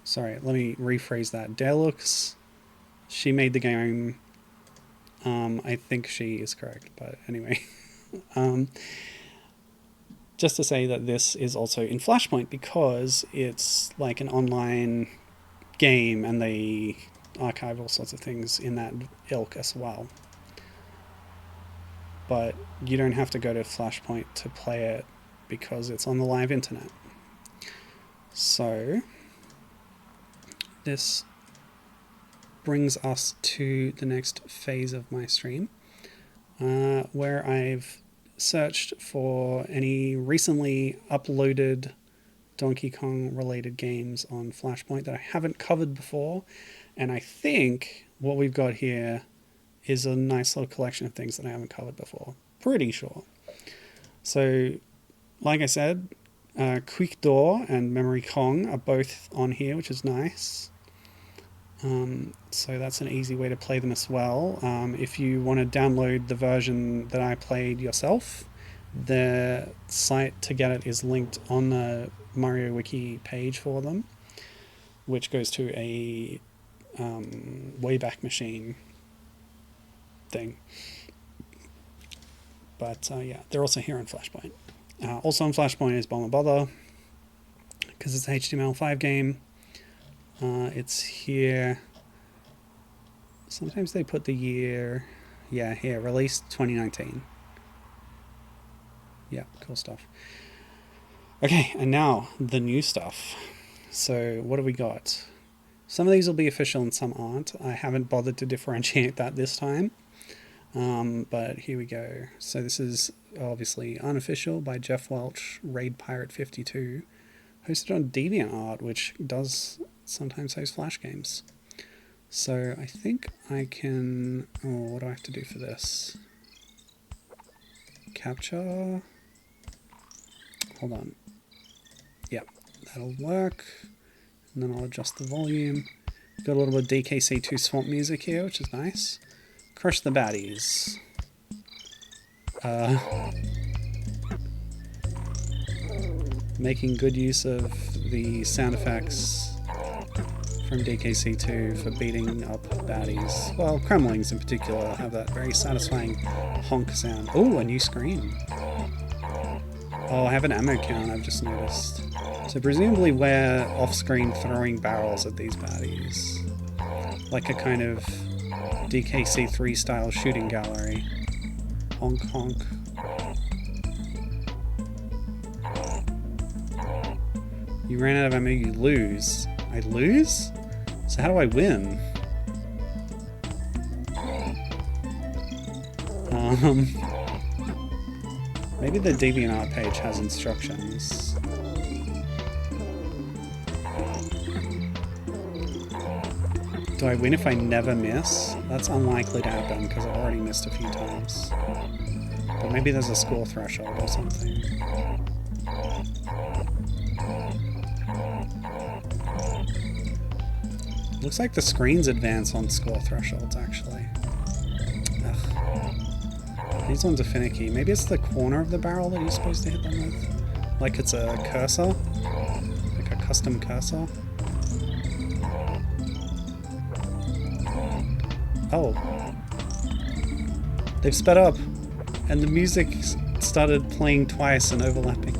S1: Sorry, let me rephrase that. Delux, she made the game. I think she is correct, but anyway. Just to say that this is also in Flashpoint because it's like an online game and they archive all sorts of things in that ilk as well. But you don't have to go to Flashpoint to play it because it's on the live internet. So this brings us to the next phase of my stream, where I've searched for any recently uploaded Donkey Kong related games on Flashpoint that I haven't covered before, and I think what we've got here is a nice little collection of things that I haven't covered before. Pretty sure. So, like I said, Quick Door and Memory Kong are both on here, which is nice. So that's an easy way to play them as well. If you want to download the version that I played yourself, the site to get it is linked on the Mario Wiki page for them, which goes to a Wayback Machine thing. But yeah, they're also here on Flashpoint. Also on Flashpoint is Bomber Bother, because it's an HTML5 game. It's here. Sometimes they put the year. Yeah, here, released 2019. Yeah, cool stuff. Okay, and now the new stuff. So what have we got? Some of these will be official and some aren't. I haven't bothered to differentiate that this time. But here we go. So this is obviously unofficial by Jeff Welch, Raid Pirate 52, hosted on DeviantArt, which does sometimes host Flash games. So I think I can... Oh, what do I have to do for this? Capture... Hold on. Yep, that'll work. And then I'll adjust the volume. Got a little bit of DKC2 swamp music here, which is nice. Crush the baddies. Making good use of the sound effects from DKC2 for beating up baddies. Well, Kremlings in particular have that very satisfying honk sound. Oh, a new screen. Oh, I have an ammo count, I've just noticed. So presumably we're off-screen throwing barrels at these baddies. Like a kind of DKC3 style shooting gallery. Honk honk. You ran out of ammo, you lose. I lose? So how do I win? Maybe the DeviantArt page has instructions. Do I win if I never miss? That's unlikely to happen because I've already missed a few times. But maybe there's a score threshold or something. Looks like the screens advance on score thresholds, actually. Ugh. These ones are finicky. Maybe it's the corner of the barrel that you're supposed to hit them with. Like it's a cursor. Like a custom cursor. Oh. They've sped up. And the music started playing twice and overlapping.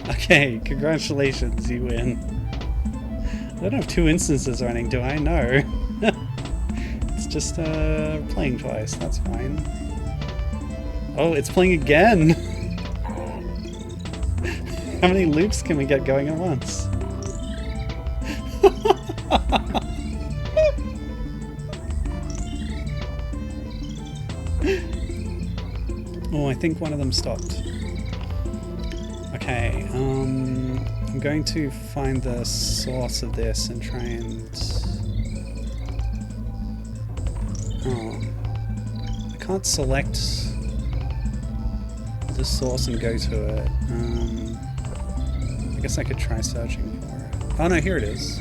S1: Okay, congratulations, you win. I don't have two instances running, do I? No. It's just playing twice, that's fine. Oh, it's playing again! How many loops can we get going at once? Oh, I think one of them stopped. Okay, I'm going to find the source of this and try and... Oh. I can't select the source and go to it. I guess I could try searching for it. Oh no, here it is.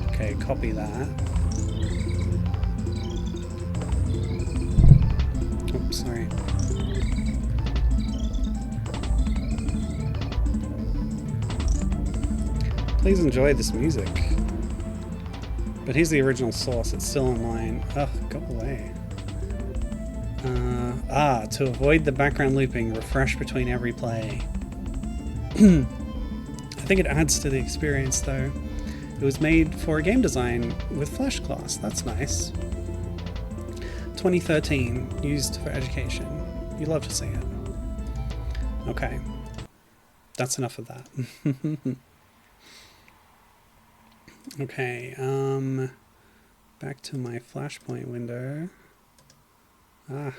S1: Okay, copy that. Oops, sorry. Please enjoy this music. But here's the original source, it's still online. Ugh, go away. To avoid the background looping, refresh between every play. I think it adds to the experience though. It was made for a game design with Flash class, that's nice. 2013, used for education. You love to see it. Okay. That's enough of that. Okay, back to my Flashpoint window. Ah.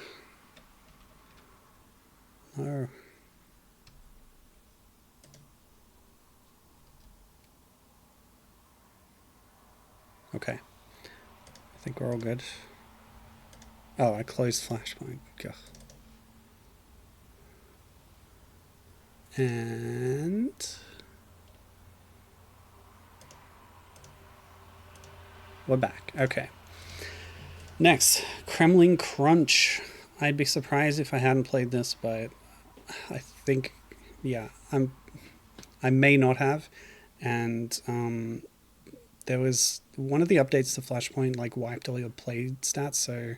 S1: No. Okay. I think we're all good. Oh, I closed Flashpoint. Gah. And... we're back. Okay. Next, Kremling Crunch. I'd be surprised if I hadn't played this, but I think, yeah, I may not have. And there was one of the updates to Flashpoint like wiped all your play stats, so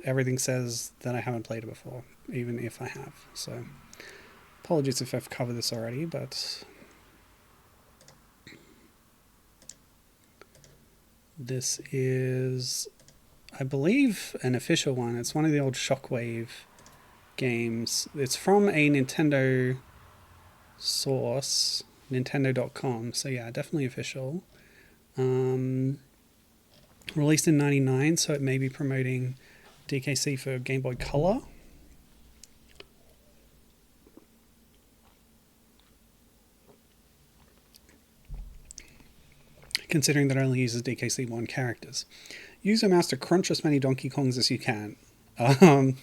S1: everything says that I haven't played it before, even if I have. So apologies if I've covered this already, but this is, I believe, an official one. It's one of the old Shockwave games. It's from a Nintendo source, nintendo.com. So yeah, definitely official. Released in '99, so it may be promoting DKC for Game Boy Color. Considering that it only uses DKC1 characters. Use your mouse to crunch as many Donkey Kongs as you can. Okay,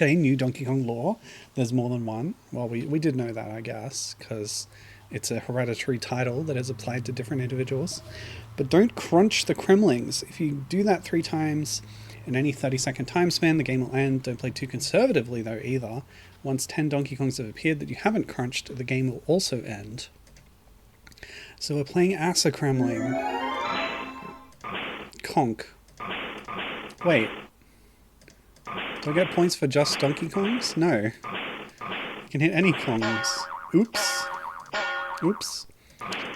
S1: okay, new Donkey Kong lore. There's more than one. Well, we did know that, I guess, because it's a hereditary title that is applied to different individuals. But don't crunch the Kremlings. If you do that 3 times in any 30-second time span, the game will end. Don't play too conservatively, though, either. Once 10 Donkey Kongs have appeared that you haven't crunched, the game will also end. So we're playing Asa Kremling. Conk. Wait. Do I get points for just Donkey Kongs? No. You can hit any Kongs. Oops. Oops.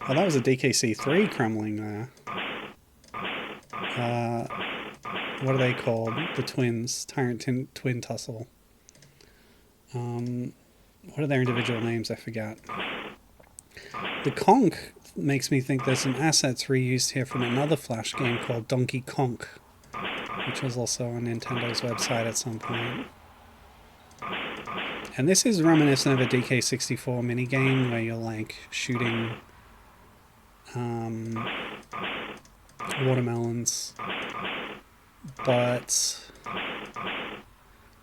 S1: Oh, that was a DKC3 Kremling there. What are they called? The twins. Tyrant Twin Tussle. What are their individual names? I forget. The Conk makes me think there's some assets reused here from another Flash game called Donkey Konk, which was also on Nintendo's website at some point. And this is reminiscent of a DK64 minigame where you're like shooting watermelons. But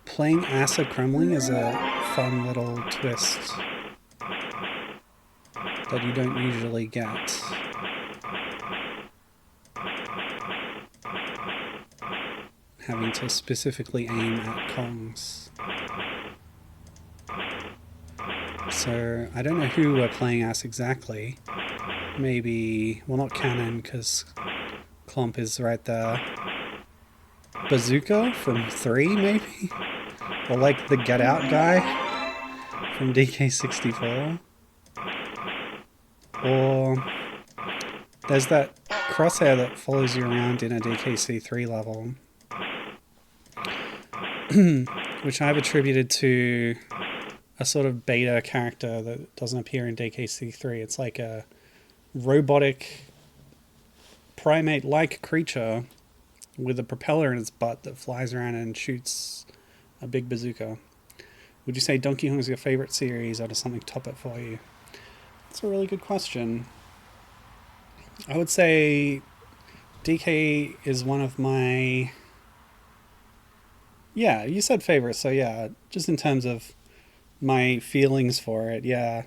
S1: playing Asa Kremling is a fun little twist that you don't usually get. Having to specifically aim at Kongs. So, I don't know who we're playing as exactly. Maybe, well, not Cannon, because Clump is right there. Bazooka from 3, maybe? Or like the Get Out guy from DK64. Or there's that crosshair that follows you around in a DKC3 level. Which I've attributed to a sort of beta character that doesn't appear in DKC3. It's like a robotic primate-like creature with a propeller in its butt that flies around and shoots a big bazooka. Would you say Donkey Kong is your favorite series, or does something top it for you? That's a really good question. I would say DK is one of my... Yeah, you said favorite, so yeah, just in terms of my feelings for it, yeah,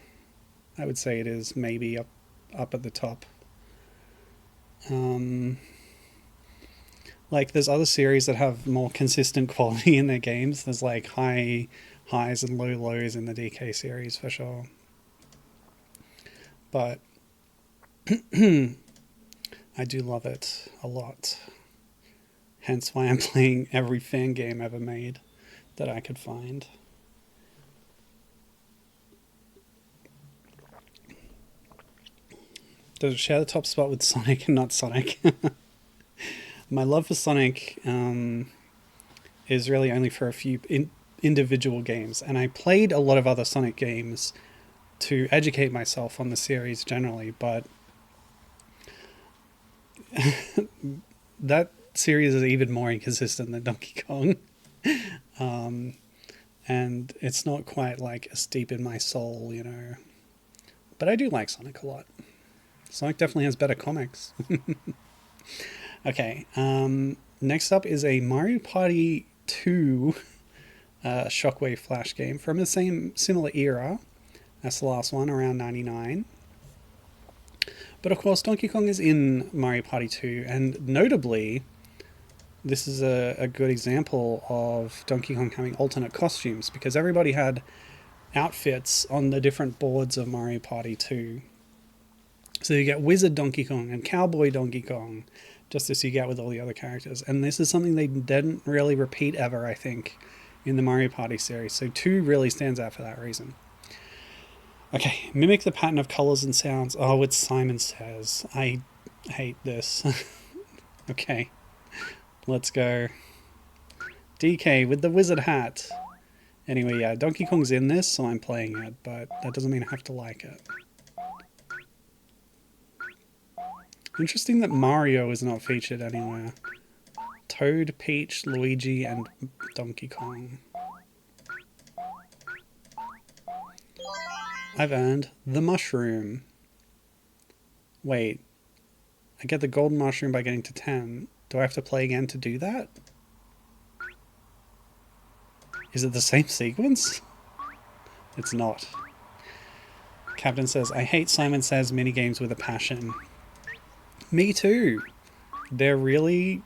S1: I would say it is maybe up at the top. Like, there's other series that have more consistent quality in their games. There's like high highs and low lows in the DK series for sure. But I do love it a lot. Hence why I'm playing every fan game ever made that I could find. Does it share the top spot with Sonic and not Sonic? My love for Sonic is really only for a few individual games. And I played a lot of other Sonic games to educate myself on the series generally. But that series is even more inconsistent than Donkey Kong. And it's not quite like as deep in my soul, you know. But I do like Sonic a lot. Sonic definitely has better comics. Okay, next up is a Mario Party 2 Shockwave Flash game from the similar era as the last one, around 99. But of course, Donkey Kong is in Mario Party 2, and notably, this is a good example of Donkey Kong having alternate costumes, because everybody had outfits on the different boards of Mario Party 2. So you get Wizard Donkey Kong and Cowboy Donkey Kong, just as you get with all the other characters. And this is something they didn't really repeat ever, I think, in the Mario Party series. So 2 really stands out for that reason. Okay, mimic the pattern of colors and sounds. Oh, it's Simon Says. I hate this. Okay, let's go. DK with the wizard hat. Anyway, yeah, Donkey Kong's in this, so I'm playing it, but that doesn't mean I have to like it. Interesting that Mario is not featured anywhere. Toad, Peach, Luigi, and Donkey Kong. I've earned the mushroom. Wait, I get the golden mushroom by getting to 10. Do I have to play again to do that? Is it the same sequence? It's not. Captain says, I hate Simon Says minigames with a passion. Me too. They're really,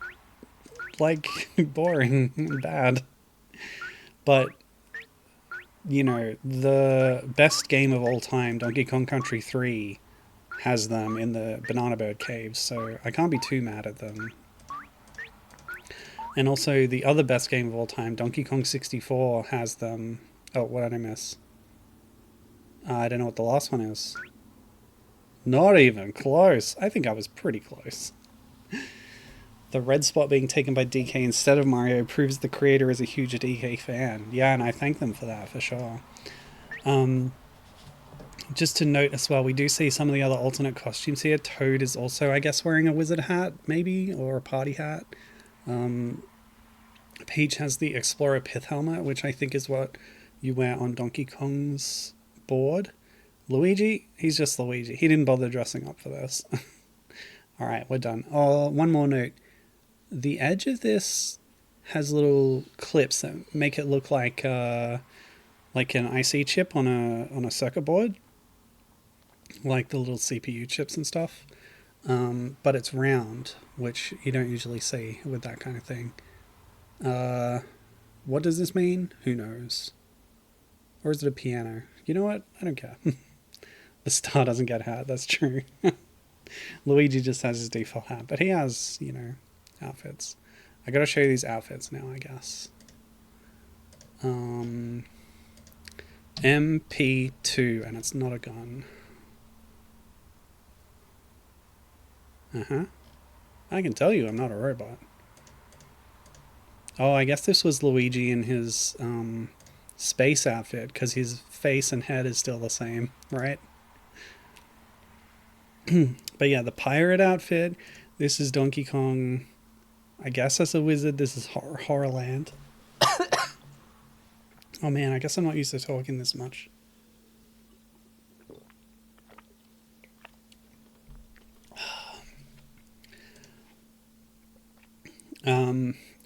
S1: like, boring and bad. But, you know, the best game of all time, Donkey Kong Country 3, has them in the Banana Bird Caves, so I can't be too mad at them. And also, the other best game of all time, Donkey Kong 64, has them... Oh, what did I miss? I don't know what the last one is. Not even close. I think I was pretty close. The red spot being taken by DK instead of Mario proves the creator is a huge DK fan. Yeah, and I thank them for that, for sure. Just to note as well, we do see some of the other alternate costumes here. Toad is also, I guess, wearing a wizard hat, maybe, or a party hat. Peach has the Explorer Pith helmet, which I think is what you wear on Donkey Kong's board. Luigi, he's just Luigi. He didn't bother dressing up for this. Alright, we're done. Oh, one more note. The edge of this has little clips that make it look like an IC chip on a circuit board. Like the little CPU chips and stuff. But it's round, which you don't usually see with that kind of thing. What does this mean? Who knows? Or is it a piano? You know what? I don't care. The star doesn't get a hat, that's true. Luigi just has his default hat, but he has, you know, outfits. I gotta show you these outfits now, I guess. MP2, and it's not a gun. I can tell you I'm not a robot. Oh, I guess this was Luigi in his space outfit, because his face and head is still the same, right? But yeah, the pirate outfit. This is Donkey Kong, I guess, as a wizard. This is Horrorland. Oh man, I guess I'm not used to talking this much.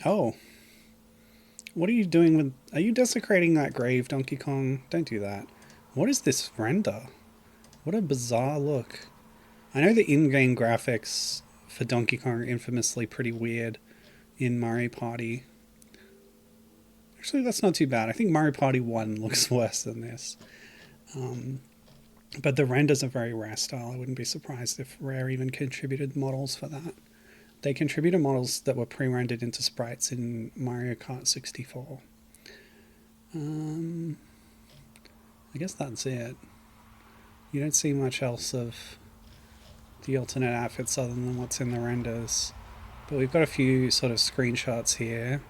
S1: Oh. What are you doing with... Are you desecrating that grave, Donkey Kong? Don't do that. What is this render? What a bizarre look. I know the in-game graphics for Donkey Kong are infamously pretty weird in Mario Party. Actually, that's not too bad. I think Mario Party 1 looks worse than this. But the renders are very Rare style. I wouldn't be surprised if Rare even contributed models for that. They contributed models that were pre-rendered into sprites in Mario Kart 64. I guess that's it. You don't see much else of the alternate outfits other than what's in the renders. But we've got a few sort of screenshots here.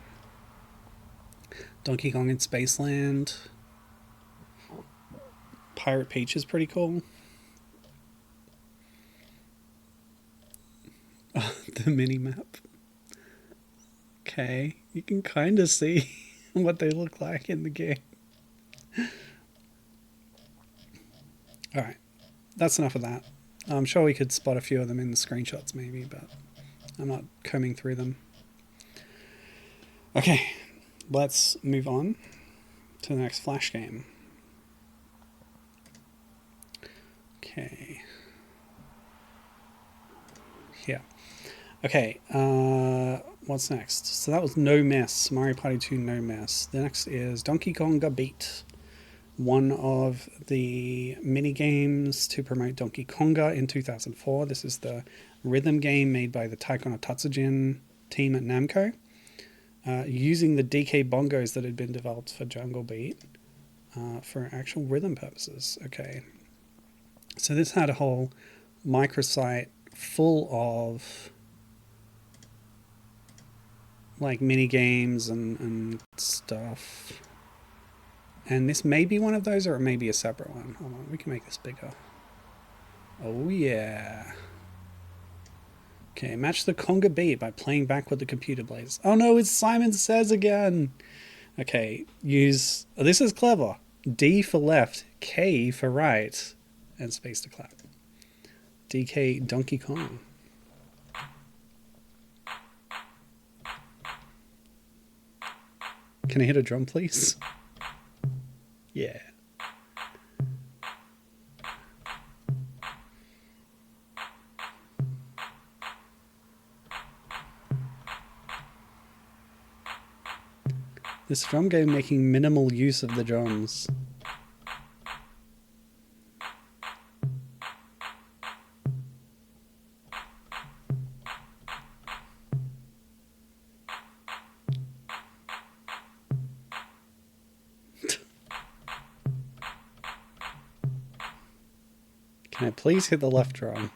S1: Donkey Kong in Spaceland. Pirate Peach is pretty cool. The mini-map. Okay, you can kind of see what they look like in the game. Alright, that's enough of that. I'm sure we could spot a few of them in the screenshots maybe, but I'm not combing through them. Okay, let's move on to the next Flash game. Okay. Here. Okay, what's next? So that was No Mess, Mario Party 2 No Mess. The next is Donkey Konga Beat, one of the mini games to promote Donkey Konga in 2004. This is the rhythm game made by the Taiko no Tatsujin team at Namco, using the DK bongos that had been developed for Jungle Beat for actual rhythm purposes. Okay, so this had a whole microsite full of like mini games and stuff. And this may be one of those, or it may be a separate one. Hold on, we can make this bigger. Oh yeah. Okay, match the conga beat by playing back with the computer blades. Oh no, it's Simon Says again. Okay, use... Oh, this is clever. D for left, K for right, and space to clap. DK Donkey Kong. Can I hit a drum, please? Yeah. This drum game making minimal use of the drums. Can I please hit the left drum?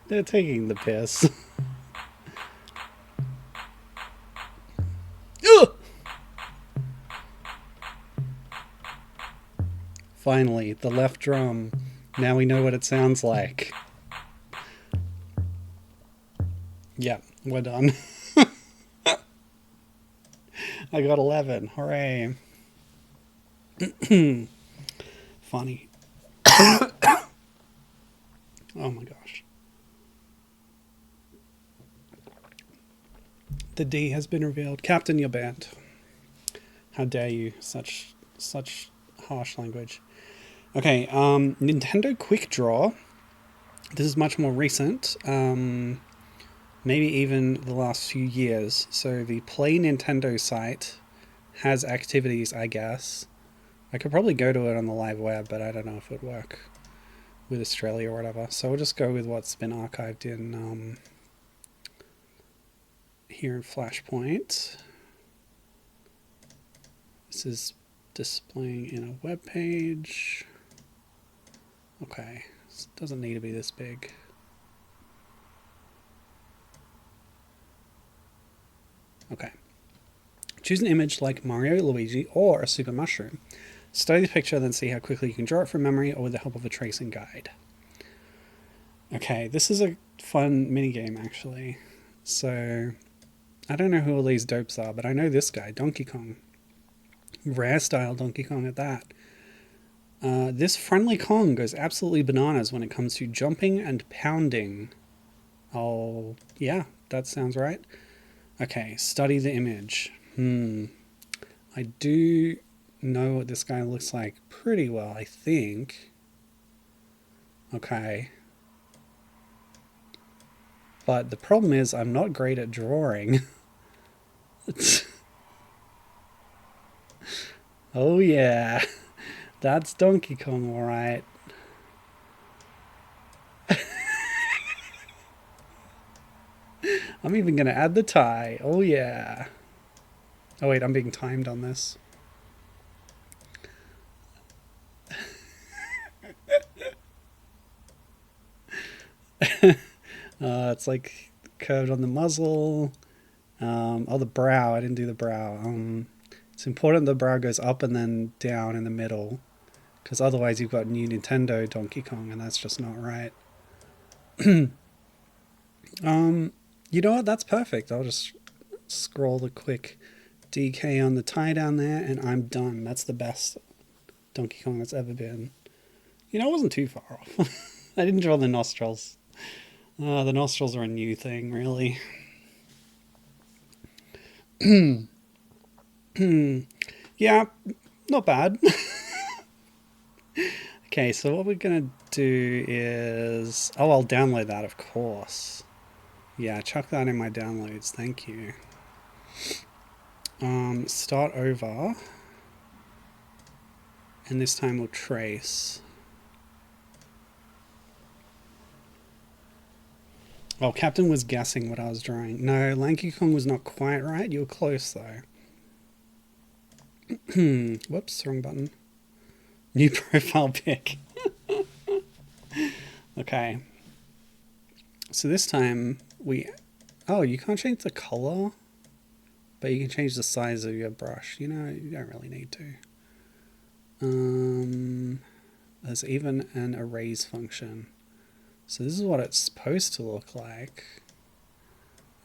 S1: They're taking the piss. Finally, the left drum. Now we know what it sounds like. Yeah, we're done. I got 11. Hooray. Funny. Oh my gosh. The D has been revealed. Captain, you're banned. How dare you? Such harsh language. Okay, Nintendo Quick Draw. This is much more recent. Maybe even the last few years. So the Play Nintendo site has activities, I guess. I could probably go to it on the live web, but I don't know if it would work with Australia or whatever. So we'll just go with what's been archived in here in Flashpoint. This is displaying in a web page. Okay, this doesn't need to be this big. Okay. Choose an image like Mario, Luigi, or a super mushroom. Study the picture, then see how quickly you can draw it from memory or with the help of a tracing guide. Okay, this is a fun mini-game, actually. So, I don't know who all these dopes are, but I know this guy, Donkey Kong. Rare style Donkey Kong at that. This friendly Kong goes absolutely bananas when it comes to jumping and pounding. Oh, yeah, that sounds right. Okay, study the image. I do know what this guy looks like pretty well, I think. Okay. But the problem is I'm not great at drawing. Oh yeah. That's Donkey Kong, alright. I'm even going to add the tie. Oh yeah. Oh wait, I'm being timed on this. It's like curved on the muzzle. Oh, the brow. I didn't do the brow. It's important the brow goes up and then down in the middle, because otherwise you've got new Nintendo Donkey Kong, and that's just not right. You know what? That's perfect. I'll just scroll the quick DK on the tie down there, and I'm done. That's the best Donkey Kong that's ever been. You know, I wasn't too far off. I didn't draw the nostrils. The nostrils are a new thing, really. Yeah, not bad. Okay, so what we're going to do is... Oh, I'll download that, of course. Yeah, chuck that in my downloads. Thank you. Start over. And this time we'll trace. Oh, Captain was guessing what I was drawing. No, Lanky Kong was not quite right. You were close, though. Whoops, wrong button. New profile pic. Okay. So this time we... Oh, you can't change the color, but you can change the size of your brush. You know, you don't really need to. There's even an erase function. So this is what it's supposed to look like.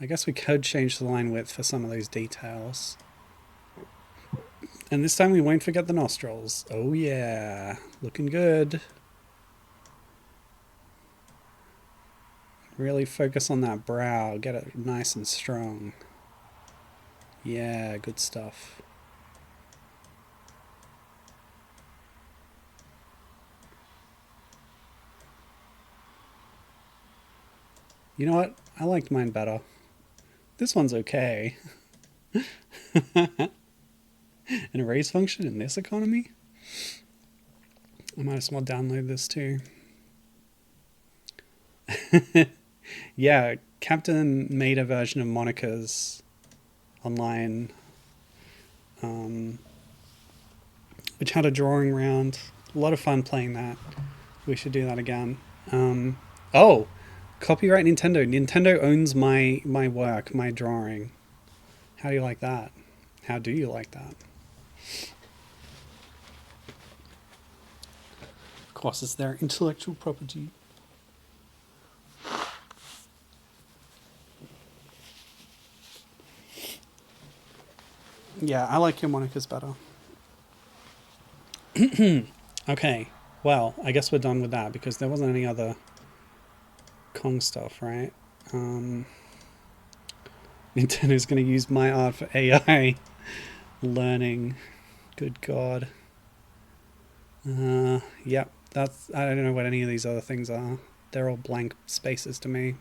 S1: I guess we could change the line width for some of those details. And this time we won't forget the nostrils. Oh yeah, looking good. Really focus on that brow, get it nice and strong. Yeah, good stuff. You know what? I liked mine better. This one's okay. An erase function in this economy? I might as well download this too. Yeah, Captain made a version of Monica's online, which had a drawing round. A lot of fun playing that. We should do that again. Oh, copyright Nintendo. Nintendo owns my work, my drawing. How do you like that? How do you like that? Of course, it's their intellectual property. Yeah, I like your Monica's better. Okay, well, I guess we're done with that because there wasn't any other Kong stuff, right? Nintendo's going to use my art for AI learning. Good God. Yep, that's. I don't know what any of these other things are. They're all blank spaces to me.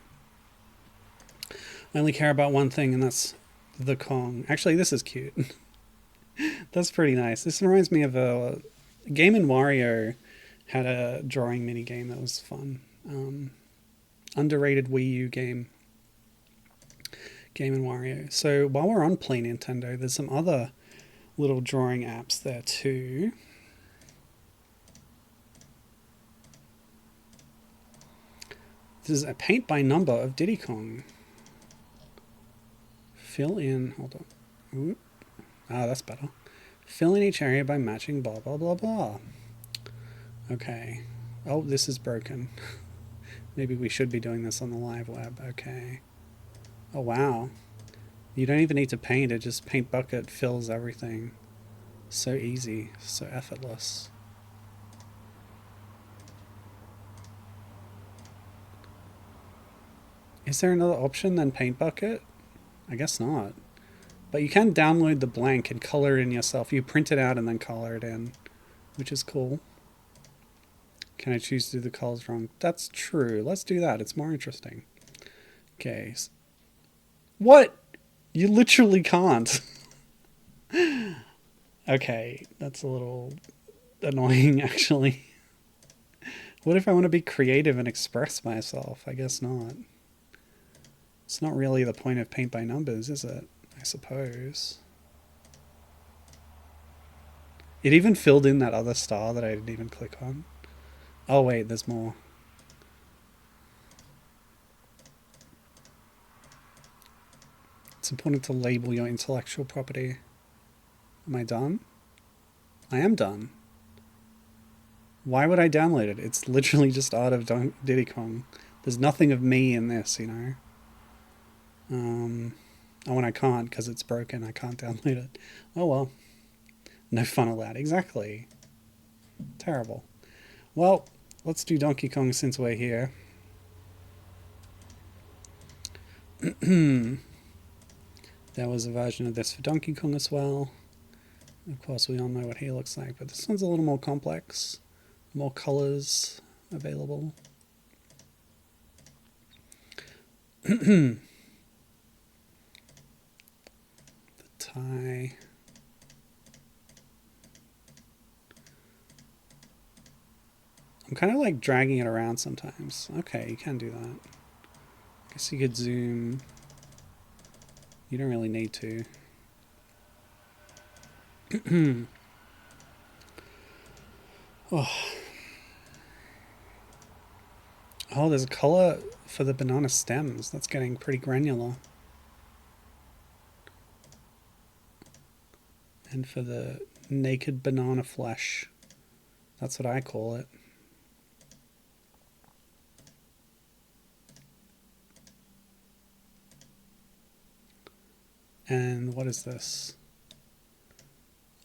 S1: I only care about one thing, and that's the Kong. Actually, this is cute. That's pretty nice. This reminds me of a Game & Wario had a drawing mini game that was fun. Underrated Wii U game. Game & Wario. So while we're on Play Nintendo, there's some other little drawing apps there too. This is a paint by number of Diddy Kong. Fill in, hold on. Oop. Ah, that's better. Fill in each area by matching blah, blah, blah, blah. Okay. Oh, this is broken. Maybe we should be doing this on the live web. Okay. Oh, wow. You don't even need to paint it. Just Paint Bucket fills everything. So easy. So effortless. Is there another option than Paint Bucket? I guess not. But you can download the blank and color it in yourself. You print it out and then color it in, which is cool. Can I choose to do the colors wrong? That's true. Let's do that. It's more interesting. Okay. What? You literally can't. Okay, that's a little annoying, actually. What if I want to be creative and express myself? I guess not. It's not really the point of paint by numbers, is it? I suppose. It even filled in that other star that I didn't even click on. Oh wait, there's more. It's important to label your intellectual property. Am I done? I am done. Why would I download it? It's literally just art of Diddy Kong. There's nothing of me in this, you know. Oh, and I can't because it's broken. I can't download it. Oh well. No fun allowed. Exactly. Terrible. Well, let's do Donkey Kong since we're here. There was a version of this for Donkey Kong as well. Of course, we all know what he looks like, but this one's a little more complex. More colors available. The tie. I'm kind of like dragging it around sometimes. Okay, you can do that. Guess you could zoom. You don't really need to. Oh. Oh, there's a color for the banana stems. That's getting pretty granular. And for the naked banana flesh. That's what I call it. And what is this?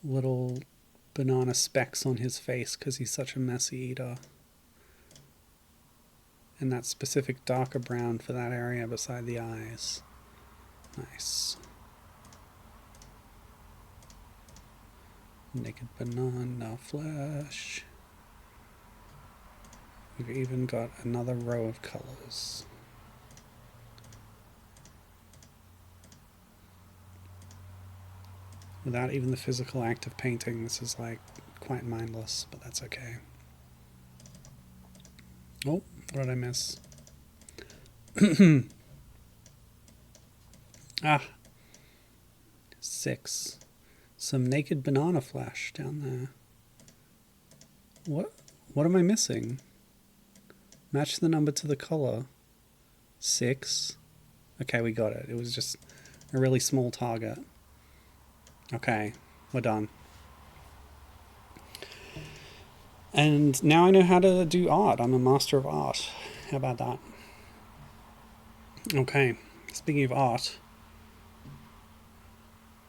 S1: little banana specks on his face because he's such a messy eater. And that specific darker brown for that area beside the eyes. Nice. Naked banana flesh. We've even got another row of colors. Without even the physical act of painting, this is like quite mindless, but that's okay. Oh, what did I miss? Ah, 6. Some naked banana flesh down there. What am I missing? Match the number to the color. 6. Okay, we got it. It was just a really small target. Okay, we're done. And now I know how to do art. I'm a master of art. How about that? Okay, speaking of art,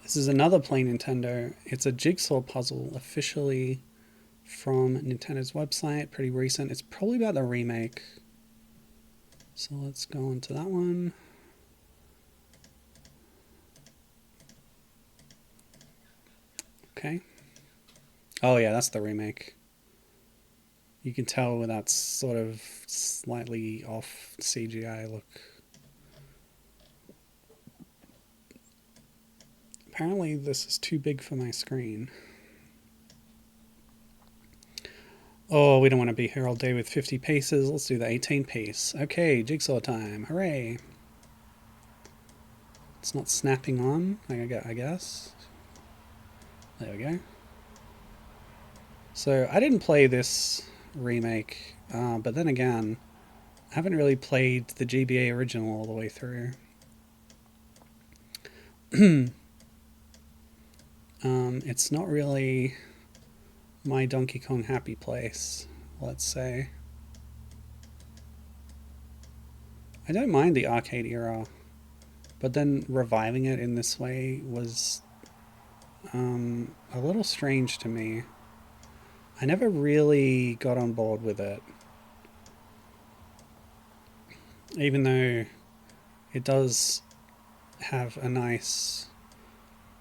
S1: this is another Play Nintendo. It's a jigsaw puzzle officially from Nintendo's website, pretty recent. It's probably about the remake. So let's go on to that one. Okay. Oh yeah, that's the remake. You can tell with that sort of slightly off CGI look. Apparently this is too big for my screen. Oh, we don't want to be here all day with 50 paces. Let's do the 18 pace. Okay, jigsaw time. Hooray. It's not snapping on, I guess. There we go. So I didn't play this remake, but then again, I haven't really played the GBA original all the way through. It's not really my Donkey Kong happy place, let's say. I don't mind the arcade era, but then reviving it in this way was a little strange to me. I never really got on board with it. Even though it does have a nice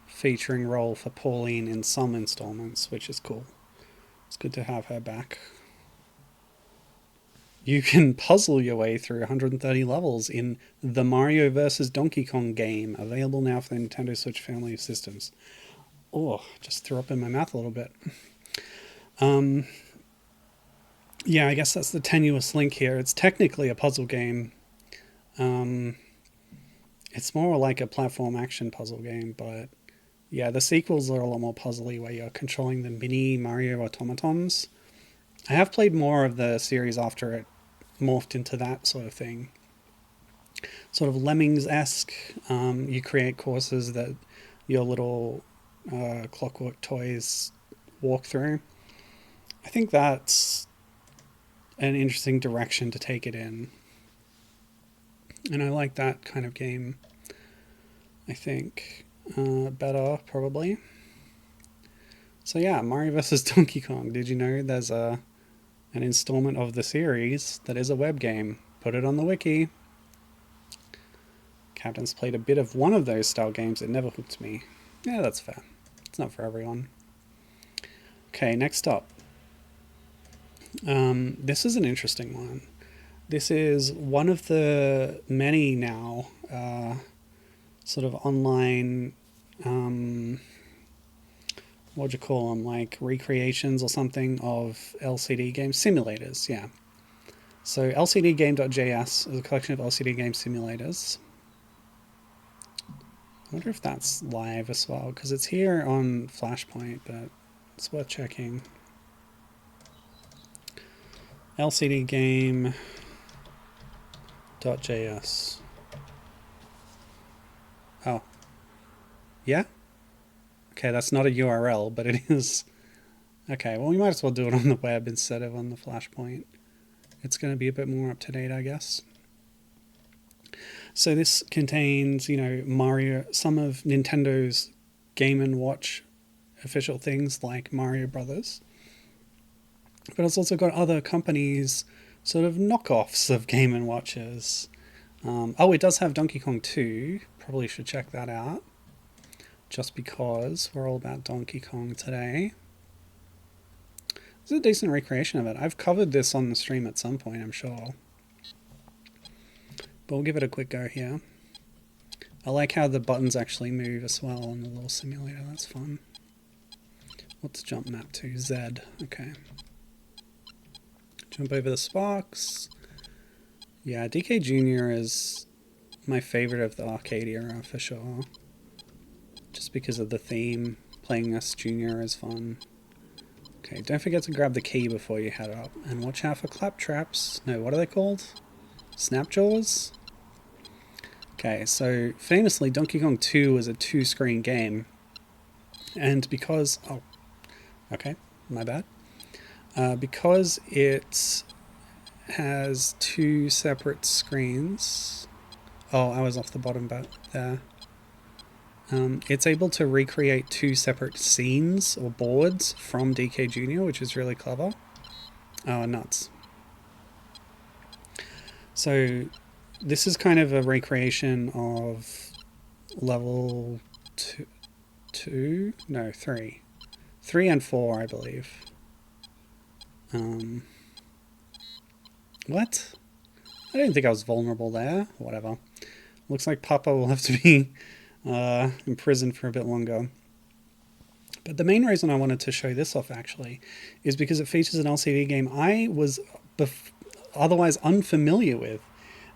S1: featuring role for Pauline in some installments, which is cool. It's good to have her back. You can puzzle your way through 130 levels in the Mario vs. Donkey Kong game, available now for the Nintendo Switch family of systems. Oh, just threw up in my mouth a little bit. Yeah, I guess that's the tenuous link here. It's technically a puzzle game. It's more like a platform action puzzle game, but yeah, the sequels are a lot more puzzly where you're controlling the mini Mario automatons. I have played more of the series after it morphed into that sort of thing. Sort of Lemmings-esque. You create courses that your little clockwork toys walk through. I think that's an interesting direction to take it in. And I like that kind of game, I think, better, probably. So yeah, Mario vs. Donkey Kong. Did you know there's an installment of the series that is a web game? Put it on the wiki. Captain's played a bit of one of those style games. It never hooked me. Yeah, that's fair. It's not for everyone. Okay, next up. This is an interesting one. This is one of the many now sort of online, what do you call them, like recreations or something of LCD games, simulators, yeah. So lcdgame.js is a collection of LCD game simulators. I wonder if that's live as well, because it's here on Flashpoint, but it's worth checking. lcdgame.js. Oh. Yeah? Okay, that's not a URL, but it is. Okay, well, we might as well do it on the web instead of on the Flashpoint. It's going to be a bit more up to date, I guess. So this contains, Mario, some of Nintendo's Game & Watch official things like Mario Brothers. But it's also got other companies, sort of knockoffs of Game & Watches. Oh, it does have Donkey Kong 2. Probably should check that out. Just because we're all about Donkey Kong today. It's a decent recreation of it. I've covered this on the stream at some point, I'm sure. But we'll give it a quick go here. I like how the buttons actually move as well on the little simulator. That's fun. What's jump map to? Z. Okay. Jump over the sparks. Yeah, DK Jr. is my favorite of the arcade era for sure. Just because of the theme. Playing as Junior is fun. Okay, don't forget to grab the key before you head up. And watch out for clap traps. No, what are they called? Snapjaws? Okay, so famously Donkey Kong 2 was a 2-screen game. And because... Oh, okay, my bad. Because it has 2 separate screens... Oh, I was off the bottom bit there. It's able to recreate 2 separate scenes or boards from DK Jr., which is really clever. Oh, nuts. So this is kind of a recreation of level 3. 3 and 4, I believe. What? I didn't think I was vulnerable there. Whatever. Looks like Papa will have to be imprisoned for a bit longer. But the main reason I wanted to show this off actually is because it features an LCD game I was otherwise unfamiliar with.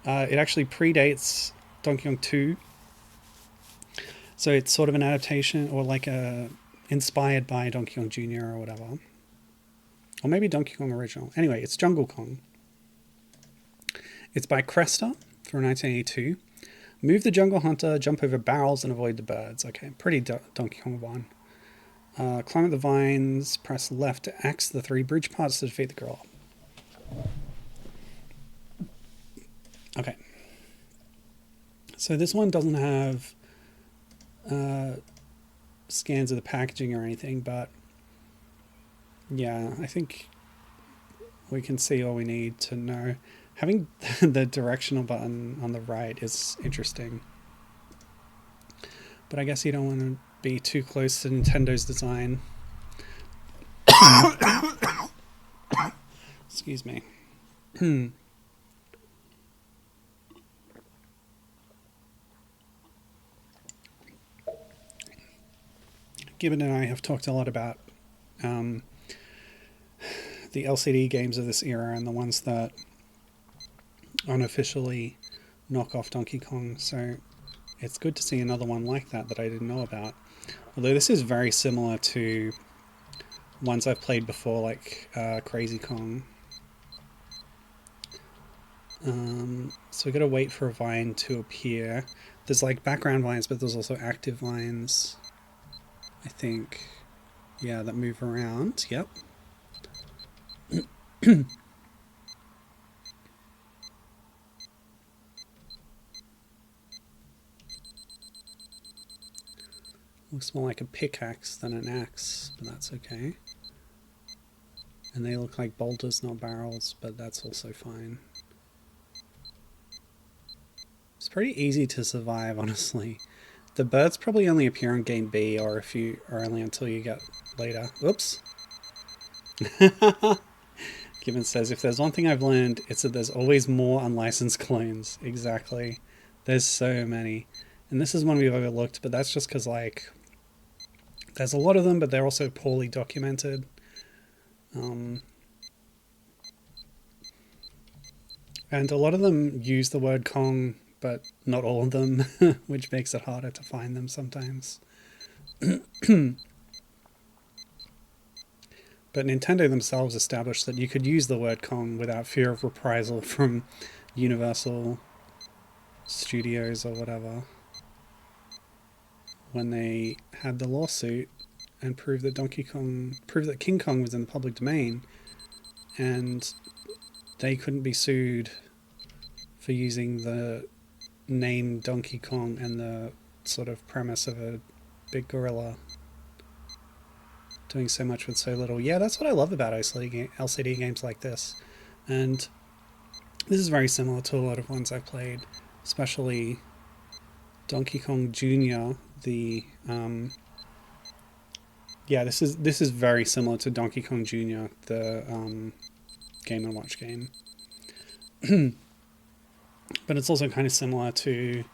S1: It actually predates Donkey Kong 2. So it's sort of an adaptation or like inspired by Donkey Kong Jr. or whatever. Or maybe Donkey Kong Original. Anyway, it's Jungle Kong. It's by Cresta from 1982. Move the jungle hunter, jump over barrels, and avoid the birds. Okay, pretty Donkey Kong 1. Climb up the vines, press left to axe the 3 bridge parts to defeat the gorilla. Okay. So this one doesn't have scans of the packaging or anything, but yeah, I think we can see all we need to know. Having the directional button on the right is interesting. But I guess you don't want to be too close to Nintendo's design. Excuse me. Gibbon and I have talked a lot about the LCD games of this era and the ones that unofficially knock off Donkey Kong, so it's good to see another one like that I didn't know about. Although this is very similar to ones I've played before, like Crazy Kong. So we gotta wait for a vine to appear. There's like background vines, but there's also active vines, I think. Yeah, that move around. Yep. Looks more like a pickaxe than an axe, but that's okay. And they look like boulders, not barrels, but that's also fine. It's pretty easy to survive, honestly. The birds probably only appear on game B, or only until you get later. Oops. Gibbon says, if there's one thing I've learned, it's that there's always more unlicensed clones. Exactly. There's so many. And this is one we've overlooked, but that's just because, like, there's a lot of them, but they're also poorly documented. And a lot of them use the word Kong, but not all of them, which makes it harder to find them sometimes. But Nintendo themselves established that you could use the word Kong without fear of reprisal from Universal Studios or whatever, when they had the lawsuit and proved that King Kong was in the public domain, and they couldn't be sued for using the name Donkey Kong and the sort of premise of a big gorilla. doing so much with so little. Yeah, that's what I love about LCD games like this. And this is very similar to a lot of ones I've played, especially Donkey Kong Jr. Yeah, this is very similar to Donkey Kong Jr., the Game & Watch game. But it's also kind of similar to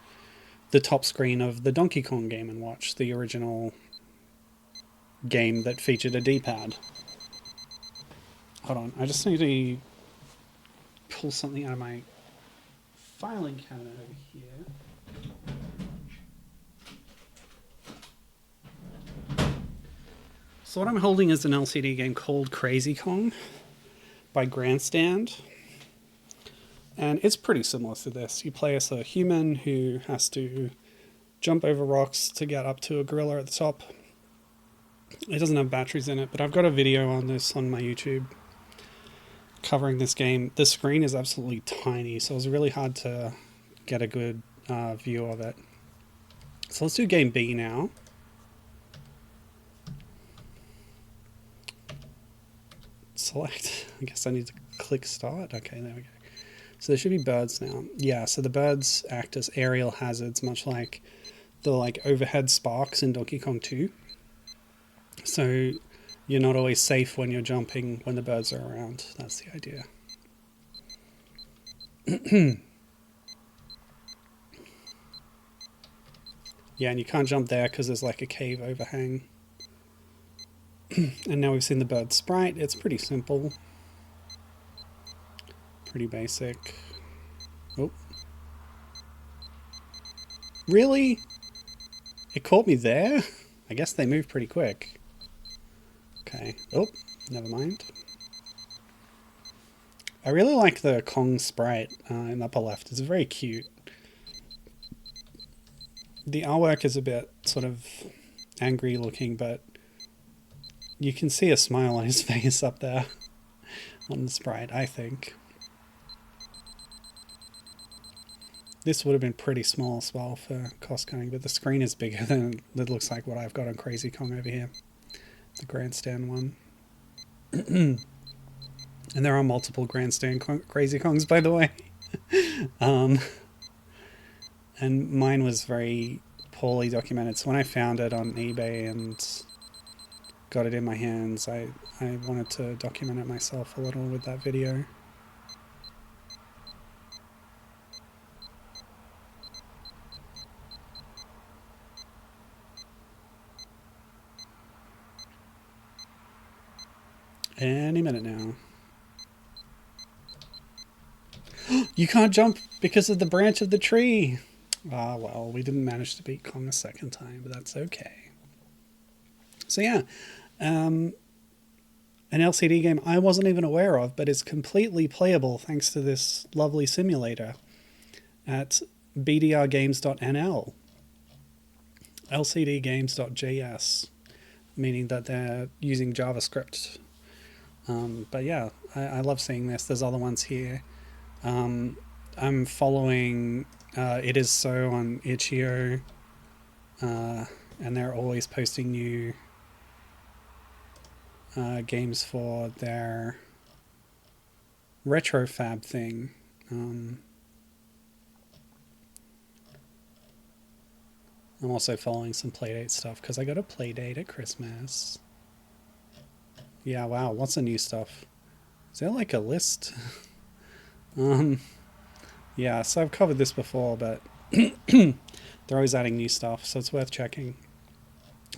S1: the top screen of the Donkey Kong Game & Watch, the original game that featured a D-pad. Hold on, I just need to pull something out of my filing cabinet over here. So what I'm holding is an LCD game called Crazy Kong by Grandstand. And it's pretty similar to this. You play as a human who has to jump over rocks to get up to a gorilla at the top. It doesn't have batteries in it, but I've got a video on this on my YouTube covering this game. The screen is absolutely tiny, so it was really hard to get a good view of it. So let's do game B now. Select. I guess I need to click start. Okay, there we go. So there should be birds now. Yeah, so the birds act as aerial hazards, much like the overhead sparks in Donkey Kong 2. So you're not always safe when you're jumping when the birds are around. That's the idea. Yeah, and you can't jump there because there's like a cave overhang. And now we've seen the bird sprite. It's pretty simple. Pretty basic. Oh. Really? It caught me there? I guess they move pretty quick. Okay. Oh, never mind. I really like the Kong sprite in the upper left. It's very cute. The artwork is a bit sort of angry looking, but you can see a smile on his face up there on the sprite, I think. This would have been pretty small as well for cost cutting, but the screen is bigger than it looks like what I've got on Crazy Kong over here. The Grandstand one. And there are multiple Grandstand Crazy Kongs, by the way. And mine was very poorly documented, so when I found it on eBay and got it in my hands, I wanted to document it myself a little with that video. Any minute now. You can't jump because of the branch of the tree. Ah, well, we didn't manage to beat Kong a second time, but that's okay. So yeah, an LCD game I wasn't even aware of, but is completely playable thanks to this lovely simulator at bdrgames.nl. lcdgames.js, meaning that they're using JavaScript. But yeah, I love seeing this. There's other ones here. I'm following It Is So on itch.io, and they're always posting new games for their retrofab thing. I'm also following some Playdate stuff because I got a Playdate at Christmas. Yeah, wow, what's the new stuff? Is there like a list? Yeah, so I've covered this before, but they're always adding new stuff, so it's worth checking.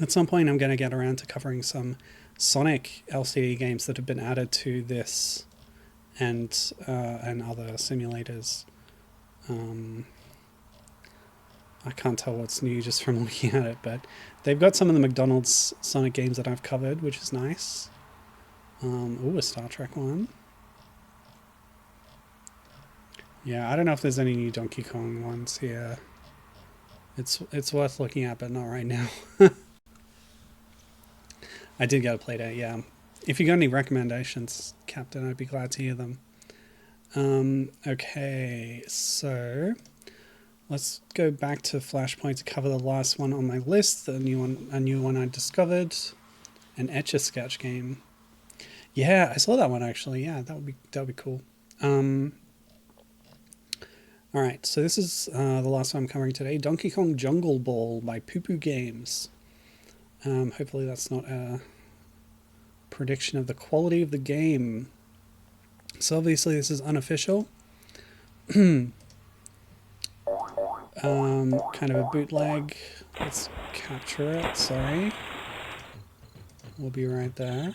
S1: At some point I'm going to get around to covering some Sonic LCD games that have been added to this and other simulators. I can't tell what's new just from looking at it, but they've got some of the McDonald's Sonic games that I've covered, which is nice. Ooh, a Star Trek one. Yeah, I don't know if there's any new Donkey Kong ones here. It's worth looking at, but not right now. I did get a Playdate, yeah. If you got any recommendations, Captain, I'd be glad to hear them. Okay, so let's go back to Flashpoint to cover the last one on my list, a new one I discovered. An Etch-a-Sketch game. Yeah, I saw that one actually. Yeah, that would be cool. All right, so this is the last one I'm covering today. Donkey Kong Jungle Ball by pt2 Games. Hopefully that's not a prediction of the quality of the game. So obviously this is unofficial. Kind of a bootleg. Let's capture it, sorry. We'll be right there.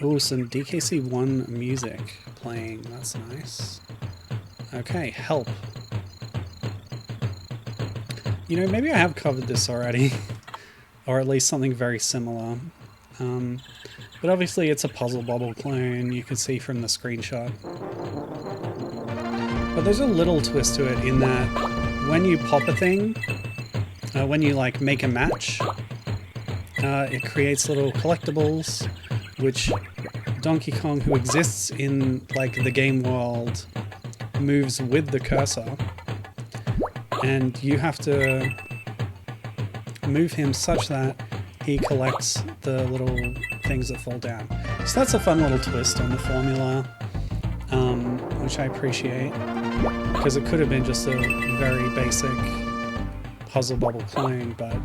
S1: Oh, some DKC 1 music playing, that's nice. Okay, help. You know, maybe I have covered this already. Or at least something very similar. But obviously it's a Puzzle Bobble clone, you can see from the screenshot. But there's a little twist to it in that when you pop a thing, when you like make a match, it creates little collectibles, which Donkey Kong, who exists in like the game world, moves with the cursor, and you have to move him such that he collects the little things that fall down. So that's a fun little twist on the formula, which I appreciate, because it could have been just a very basic Puzzle Bobble clone, but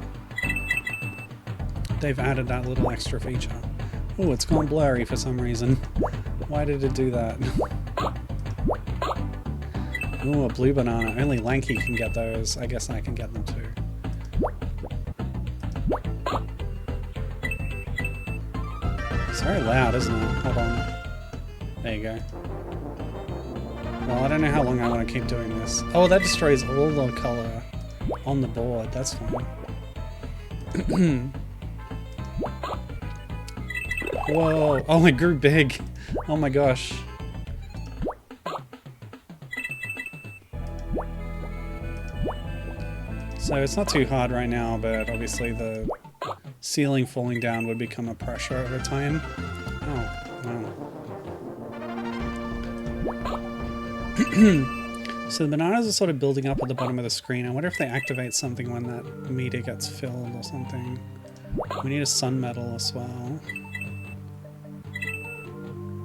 S1: they've added that little extra feature. Oh, it's gone blurry for some reason. Why did it do that? Oh, a blue banana. Only Lanky can get those. I guess I can get them too. It's very loud, isn't it? Hold on. There you go. Well, I don't know how long I want to keep doing this. Oh, that destroys all the color on the board. That's fine. Whoa. Oh, it grew big. Oh my gosh. So it's not too hard right now, but obviously the ceiling falling down would become a pressure over time. Oh, wow. So the bananas are sort of building up at the bottom of the screen. I wonder if they activate something when that meter gets filled or something. We need a sun medal as well.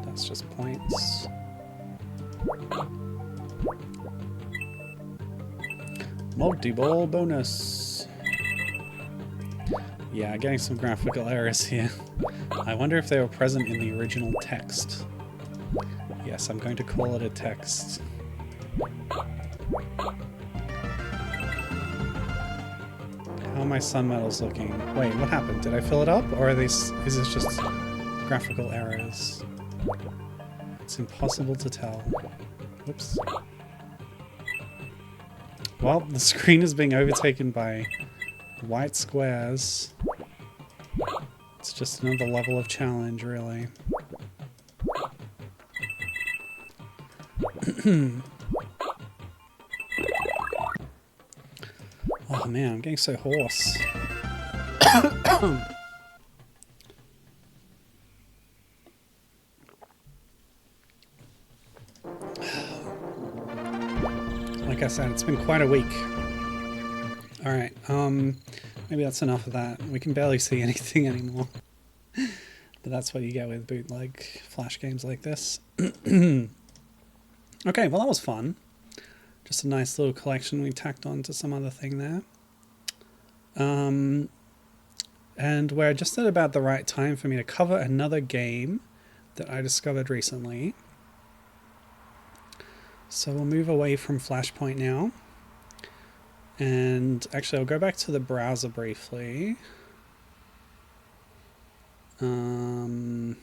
S1: That's just points. Multi-ball bonus. Yeah, getting some graphical errors here. I wonder if they were present in the original text. Yes, I'm going to call it a text. How are my sun medals looking? Wait, what happened? Did I fill it up? Or are these, is this just graphical errors? It's impossible to tell. Whoops. Well, the screen is being overtaken by white squares. It's just another level of challenge, really. Oh man, I'm getting so hoarse. Like I said, it's been quite a week. Alright, maybe that's enough of that. We can barely see anything anymore. But that's what you get with bootleg flash games like this. Okay, well that was fun. Just a nice little collection we tacked on to some other thing there. And we're just at about the right time for me to cover another game that I discovered recently. So we'll move away from Flashpoint now. And actually I'll go back to the browser briefly. Oh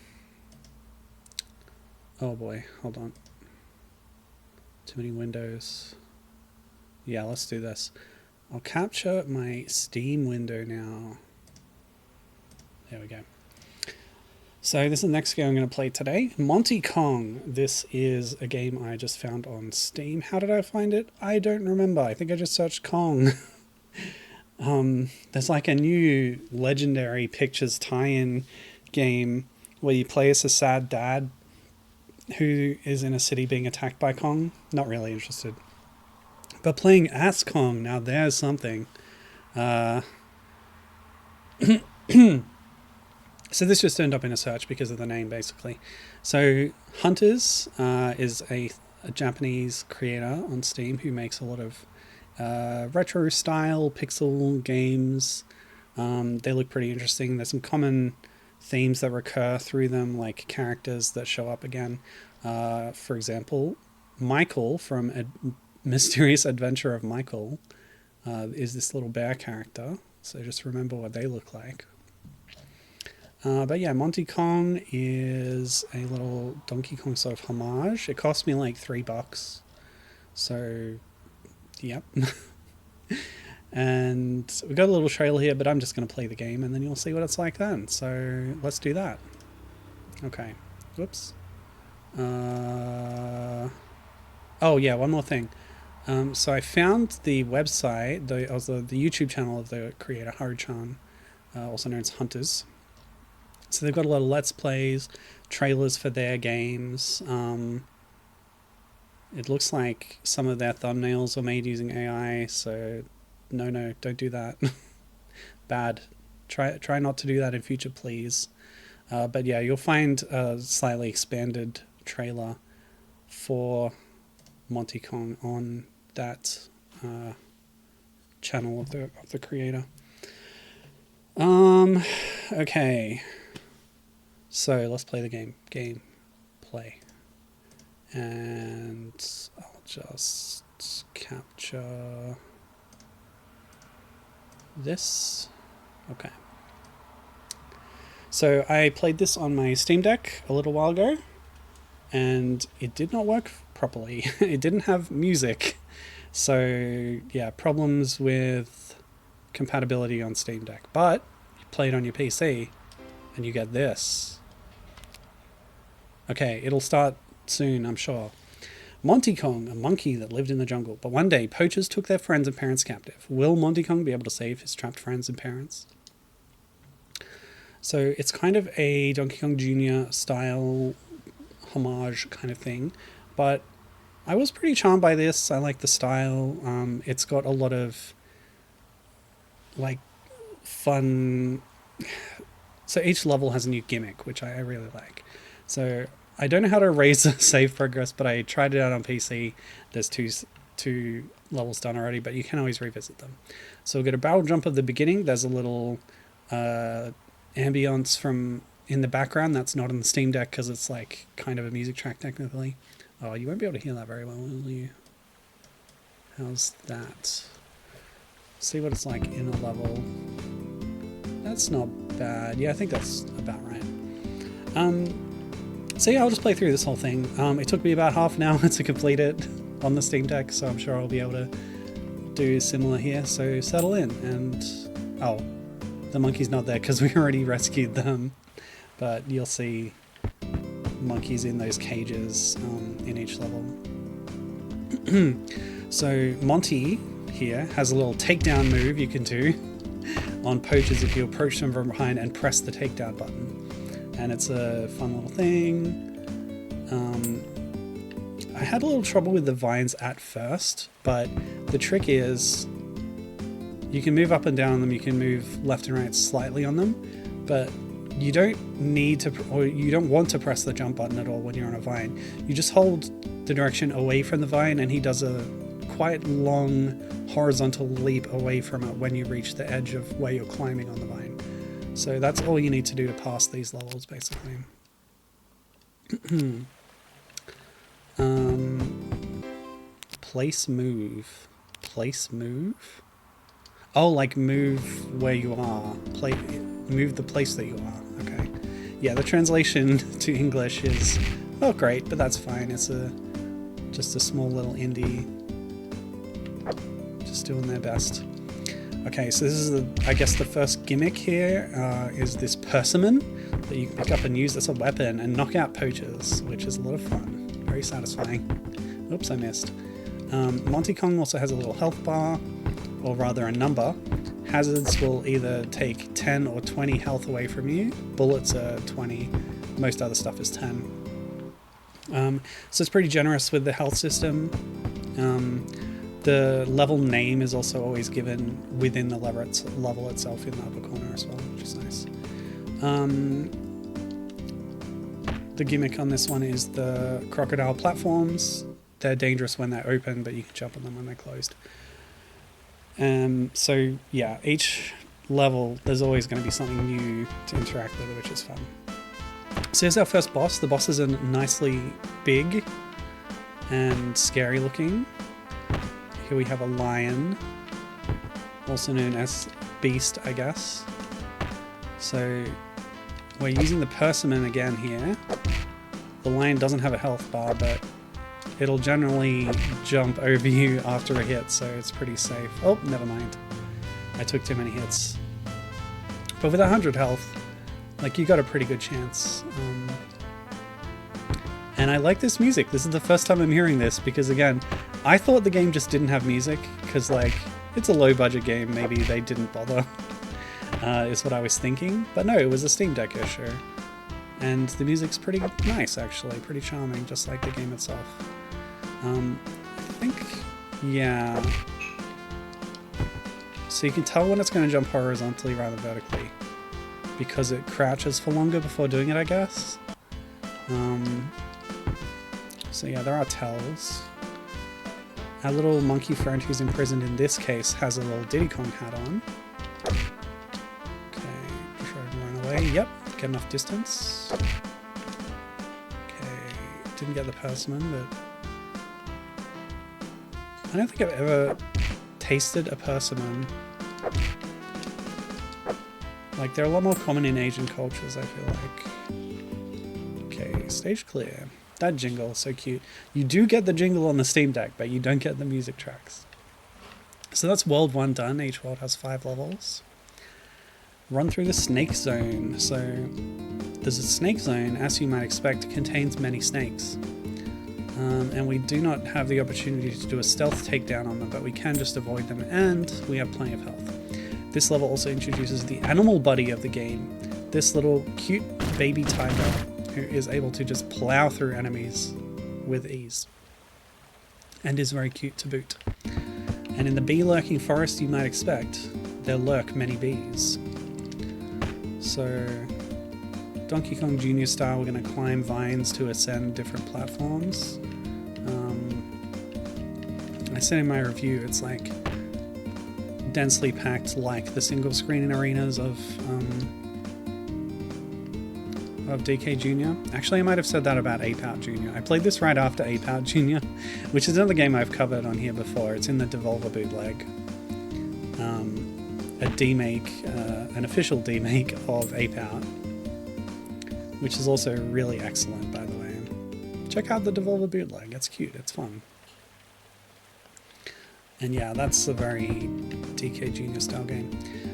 S1: boy, hold on. Too many windows. Yeah, let's do this. I'll capture my Steam window now. There we go. So this is the next game I'm going to play today. Monty Kong. This is a game I just found on Steam. How did I find it? I don't remember. I think I just searched Kong. There's like a new Legendary Pictures tie-in game where you play as a sad dad who is in a city being attacked by Kong. Not really interested. But playing as Kong, now there's something. So this just turned up in a search because of the name, basically. So Hunters is a Japanese creator on Steam who makes a lot of retro style pixel games. They look pretty interesting. There's some common themes that recur through them, like characters that show up again. For example, Michael from Mysterious Adventure of Michael is this little bear character. So just remember what they look like. But yeah, Monty Kong is a little Donkey Kong sort of homage. It cost me like $3. So, yep. And we got a little trailer here, but I'm just going to play the game and then you'll see what it's like then. So let's do that. Okay. Whoops. Oh yeah, one more thing. So I found the website, the YouTube channel of the creator, Haru-chan, also known as Hunters. So they've got a lot of Let's Plays, trailers for their games. It looks like some of their thumbnails were made using AI, so no, don't do that. Bad. Try not to do that in future, please. But yeah, you'll find a slightly expanded trailer for Monty Kong on that channel of the creator. Okay. So let's play the game. Play. And I'll just capture this. Okay. So I played this on my Steam Deck a little while ago, and it did not work properly. It didn't have music. So yeah, problems with compatibility on Steam Deck. But you play it on your PC, and you get this. Okay, it'll start soon, I'm sure. Monty Kong, a monkey that lived in the jungle, but one day poachers took their friends and parents captive. Will Monty Kong be able to save his trapped friends and parents? So it's kind of a Donkey Kong Jr. style homage kind of thing, but I was pretty charmed by this. I like the style. It's got a lot of like fun. So each level has a new gimmick, which I really like. So I don't know how to raise the save progress, but I tried it out on PC. There's two levels done already, but you can always revisit them. So we'll get a barrel jump at the beginning. There's a little ambience from in the background that's not on the Steam Deck because it's like kind of a music track technically. Oh, you won't be able to hear that very well, will you? How's that? See what it's like in a level. That's not bad. Yeah, I think that's about right. So yeah, I'll just play through this whole thing. It took me about half an hour to complete it on the Steam Deck, so I'm sure I'll be able to do similar here. So settle in, and oh, the monkey's not there because we already rescued them, but you'll see monkeys in those cages in each level. So Monty here has a little takedown move you can do on poachers if you approach them from behind and press the takedown button. And it's a fun little thing. I had a little trouble with the vines at first, but the trick is you can move up and down on them, you can move left and right slightly on them, but you don't need to, or you don't want to press the jump button at all when you're on a vine. You just hold the direction away from the vine and he does a quite long horizontal leap away from it when you reach the edge of where you're climbing on the vine. So that's all you need to do to pass these levels, basically. Place move. Place move? Oh, like move where you are. Move the place that you are. Okay. Yeah, the translation to English is not great, but that's fine. It's just a small little indie. Just doing their best. Okay, so this is, I guess, the first gimmick here is this persimmon that you can pick up and use as a weapon and knock out poachers, which is a lot of fun. Very satisfying. Oops, I missed. Monty Kong also has a little health bar, or rather a number. Hazards will either take 10 or 20 health away from you. Bullets are 20. Most other stuff is 10. So it's pretty generous with the health system. The level name is also always given within the level itself in the upper corner as well, which is nice. The gimmick on this one is the crocodile platforms. They're dangerous when they're open, but you can jump on them when they're closed. So yeah, each level there's always going to be something new to interact with, which is fun. So here's our first boss. The boss is nicely big and scary looking. Here we have a lion, also known as Beast, I guess. So we're using the persimmon again here. The lion doesn't have a health bar, but it'll generally jump over you after a hit, so it's pretty safe. Oh, never mind. I took too many hits. But with 100 health, like, you got a pretty good chance. And I like this music. This is the first time I'm hearing this, because again, I thought the game just didn't have music, because like, it's a low budget game, maybe they didn't bother, is what I was thinking. But no, it was a Steam Deck issue. And the music's pretty nice, actually, pretty charming, just like the game itself. I think, yeah. So you can tell when it's going to jump horizontally rather than vertically, because it crouches for longer before doing it, I guess. So yeah, there are tells. Our little monkey friend who's imprisoned in this case has a little Diddy Kong hat on. Okay, try to run away. Yep, get enough distance. Okay, didn't get the persimmon, but I don't think I've ever tasted a persimmon. Like, they're a lot more common in Asian cultures, I feel like. Okay, stage clear. That jingle, so cute. You do get the jingle on the Steam Deck, but you don't get the music tracks. So that's World 1 done. Each world has 5 levels. Run through the snake zone. So there's a snake zone, as you might expect, contains many snakes. And we do not have the opportunity to do a stealth takedown on them, but we can just avoid them, and we have plenty of health. This level also introduces the animal buddy of the game, this little cute baby tiger who is able to just plow through enemies with ease, and is very cute to boot. And in the bee lurking forest, you might expect, there lurk many bees. So Donkey Kong Jr. style, we're going to climb vines to ascend different platforms. I said in my review, it's like densely packed like the single screen arenas of DK Jr. Actually, I might have said that about Ape Out Jr. I played this right after Ape Out Jr., which is another game I've covered on here before. It's in the Devolver bootleg. A demake, an official demake of Ape Out, which is also really excellent, by the way. Check out the Devolver bootleg. It's cute. It's fun. And yeah, that's a very DK Jr. style game.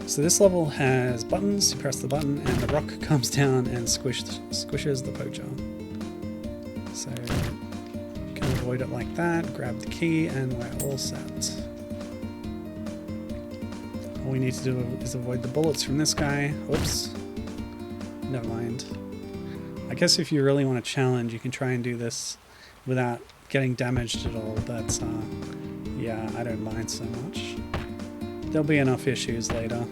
S1: So this level has buttons. You press the button and the rock comes down and squishes the poacher. So you can avoid it like that, grab the key, and we're all set. All we need to do is avoid the bullets from this guy. Oops. Never mind. I guess if you really want to challenge, you can try and do this without getting damaged at all, but yeah, I don't mind so much. There'll be enough issues later.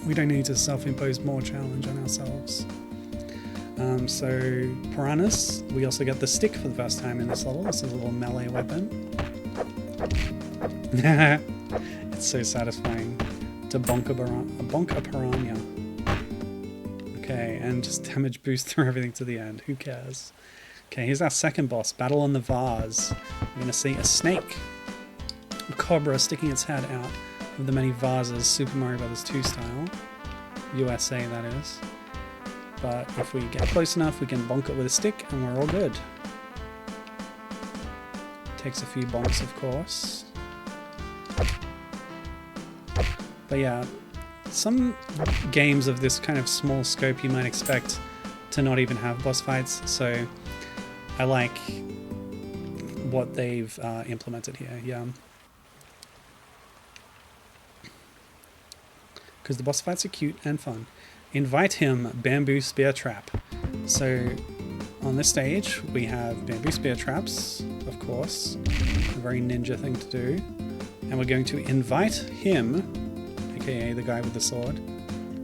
S1: We don't need to self-impose more challenge on ourselves. So piranhas, we also get the stick for the first time in this level. This is a little melee weapon. It's so satisfying to bonk a piranha. Okay, and just damage boost through everything to the end. Who cares? Okay, here's our second boss, Battle on the Vase. We're going to see a snake, a cobra sticking its head out of the many vases, Super Mario Bros. 2 style. USA, that is. But if we get close enough, we can bonk it with a stick, and we're all good. Takes a few bonks, of course. But yeah, some games of this kind of small scope you might expect to not even have boss fights, so I like what they've implemented here, yeah. Because the boss fights are cute and fun. Invite him, bamboo spear trap. So on this stage we have bamboo spear traps, of course, a very ninja thing to do. And we're going to invite him, aka the guy with the sword,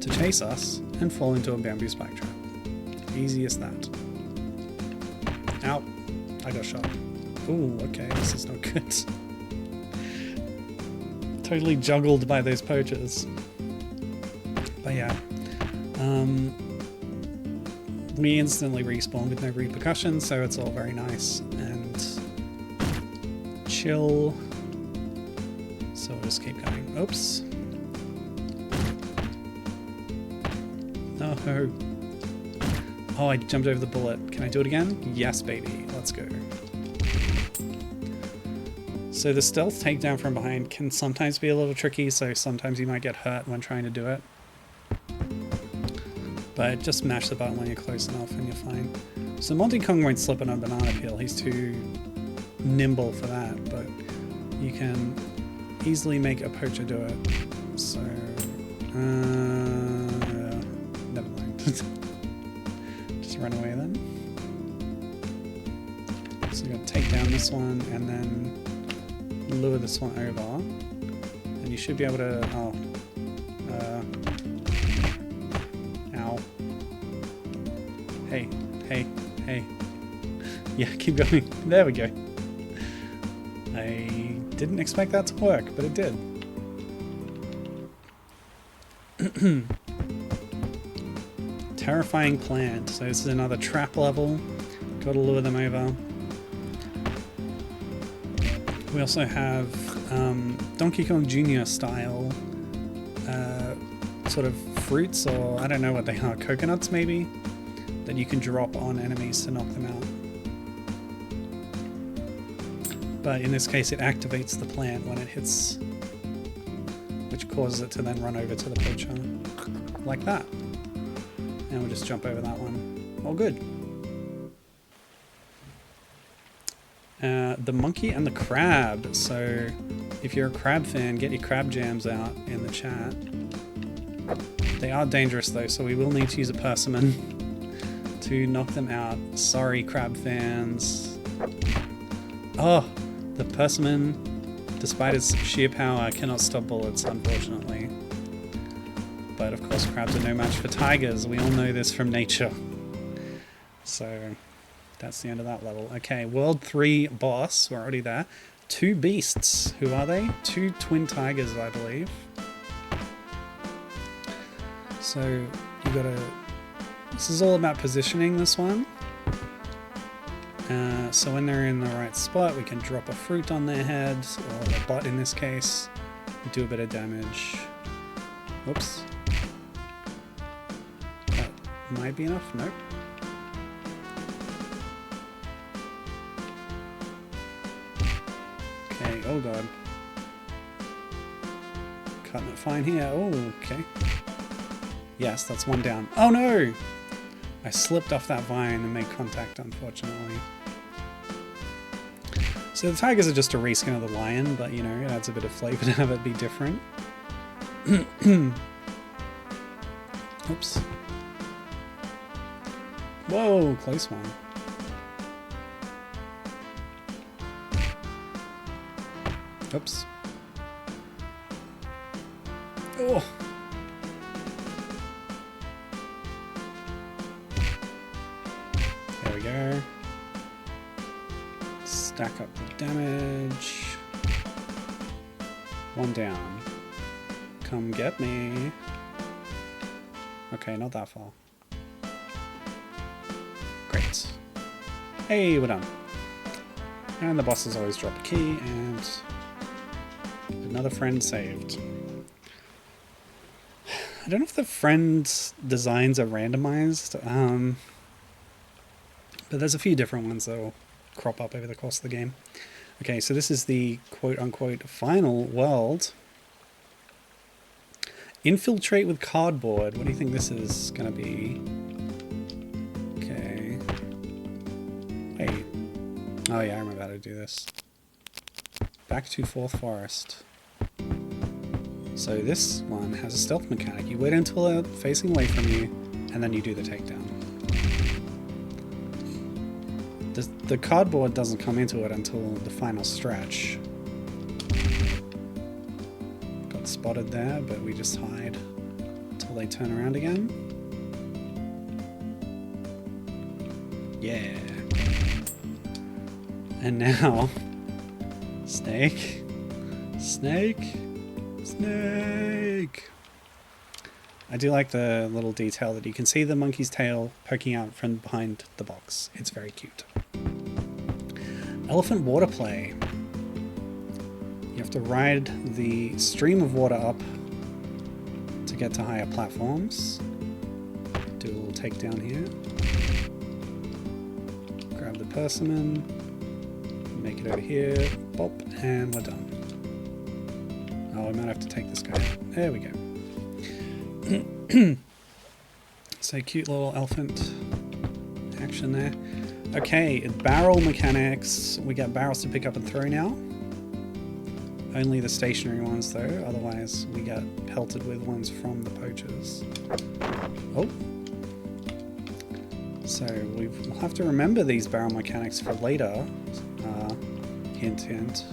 S1: to to chase us and fall into a bamboo spike trap. Easy as that. Ow. I got shot. Ooh, okay, this is not good. Totally juggled by those poachers. But yeah. We instantly respawn with no repercussions, so it's all very nice and chill. So we'll just keep going. Oops. No. Oh, I jumped over the bullet. Can I do it again? Yes, baby. Let's go. So the stealth takedown from behind can sometimes be a little tricky, so sometimes you might get hurt when trying to do it. But just mash the button when you're close enough and you're fine. So Monty Kong won't slip on a banana peel. He's too nimble for that, but you can easily make a poacher do it. So, never mind. Just run away then. So you're gonna take down this one and then lure this one over, and you should be able to. Oh, ow! Hey, hey, hey! Yeah, keep going. There we go. I didn't expect that to work, but it did. Terrifying plant. So this is another trap level. Got to lure them over. We also have Donkey Kong Jr. style sort of fruits, or I don't know what they are, coconuts maybe, that you can drop on enemies to knock them out. But in this case it activates the plant when it hits, which causes it to then run over to the poacher, like that. And we'll just jump over that one. All good. The monkey and the crab. So if you're a crab fan, get your crab jams out in the chat. They are dangerous though, so we will need to use a persimmon to knock them out. Sorry, crab fans. Oh, the persimmon, despite its sheer power, cannot stop bullets, unfortunately. But of course, crabs are no match for tigers. We all know this from nature. So that's the end of that level. Okay, World 3 boss. We're already there. 2 beasts. Who are they? 2 twin tigers, I believe. So you gotta... This is all about positioning, this one. So when they're in the right spot, we can drop a fruit on their head, or a butt in this case, do a bit of damage. Whoops. That might be enough. Nope. Okay, oh god. Cutting it fine here. Oh, okay. Yes, that's one down. Oh no! I slipped off that vine and made contact, unfortunately. So the tigers are just a reskin of the lion, but you know, it adds a bit of flavor to have it be different. Oops. Whoa, close one. Oops. Oh! There we go. Stack up the damage. One down. Come get me. Okay, not that far. Great. Hey, we're done. And the bosses always drop a key, and another friend saved. I don't know if the friend designs are randomized, but there's a few different ones that will crop up over the course of the game. Okay, so this is the quote-unquote final world. Infiltrate with cardboard. What do you think this is going to be? Okay. Wait. Oh yeah, I remember how to do this. Back to Fourth Forest. So this one has a stealth mechanic. You wait until they're facing away from you, and then you do the takedown. The cardboard doesn't come into it until the final stretch. Got spotted there, but we just hide to until they turn around again. Yeah. And now, snake, snake, snake. I do like the little detail that you can see the monkey's tail poking out from behind the box. It's very cute. Elephant water play. You have to ride the stream of water up to get to higher platforms. Do a little takedown here. Grab the persimmon. Make it over here. Bop, and we're done. Oh, I might have to take this guy out. There we go. So cute little elephant action there. Okay, barrel mechanics. We got barrels to pick up and throw now. Only the stationary ones though, otherwise we get pelted with ones from the poachers. Oh. So we'll have to remember these barrel mechanics for later. Hint, hint.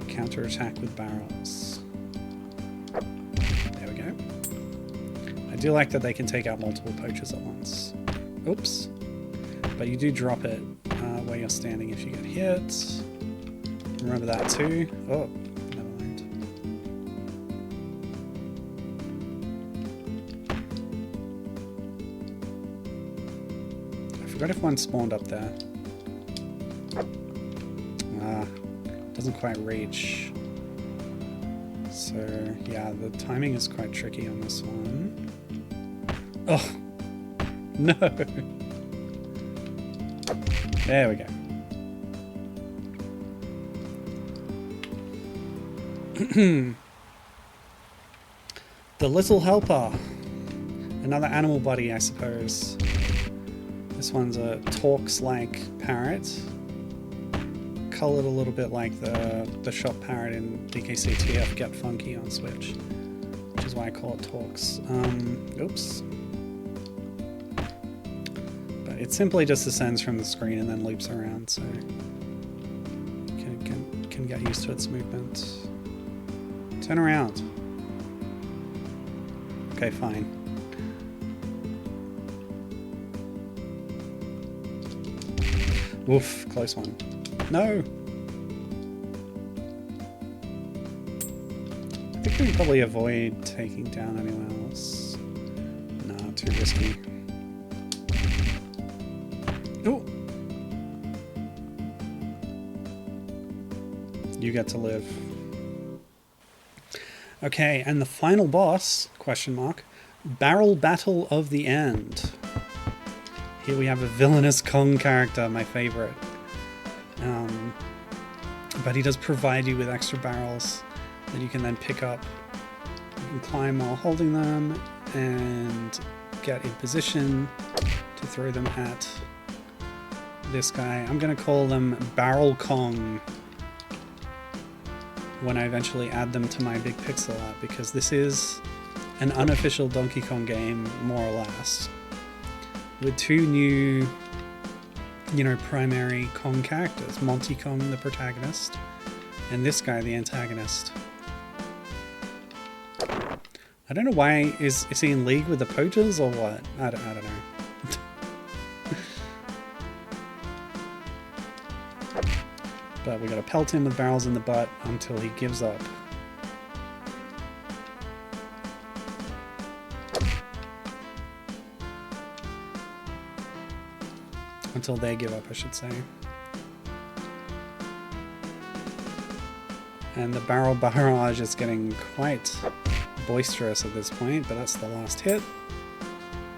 S1: Counter-attack with barrels. There we go. I do like that they can take out multiple poachers at once. Oops. But you do drop it where you're standing if you get hit. Remember that too. Oh, never mind. I forgot if one spawned up there. Doesn't quite reach. So yeah, the timing is quite tricky on this one. Oh no! There we go. The Little Helper. Another animal buddy, I suppose. This one's a Torx-like parrot. Colored a little bit like the shop parrot in DKC TF Get Funky on Switch, which is why I call it Torx. Oops. But it simply just ascends from the screen and then loops around, so you can get used to its movement. Turn around. Okay, fine. Oof, close one. No! I think we can probably avoid taking down anyone else. Nah, too risky. Oh! You get to live. Okay, and the final boss, question mark, Barrel Battle of the End. Here we have a villainous Kong character, my favorite. But he does provide you with extra barrels that you can then pick up. You can climb while holding them and get in position to throw them at this guy. I'm going to call them Barrel Kong when I eventually add them to my big pixel art, because this is an unofficial Donkey Kong game, more or less, with two new, primary Kong characters. Monty Kong, the protagonist, and this guy, the antagonist. I don't know why, is he in league with the poachers or what? I don't know. But we gotta pelt him with barrels in the butt until he gives up. Until they give up, I should say. And the barrel barrage is getting quite boisterous at this point, but that's the last hit.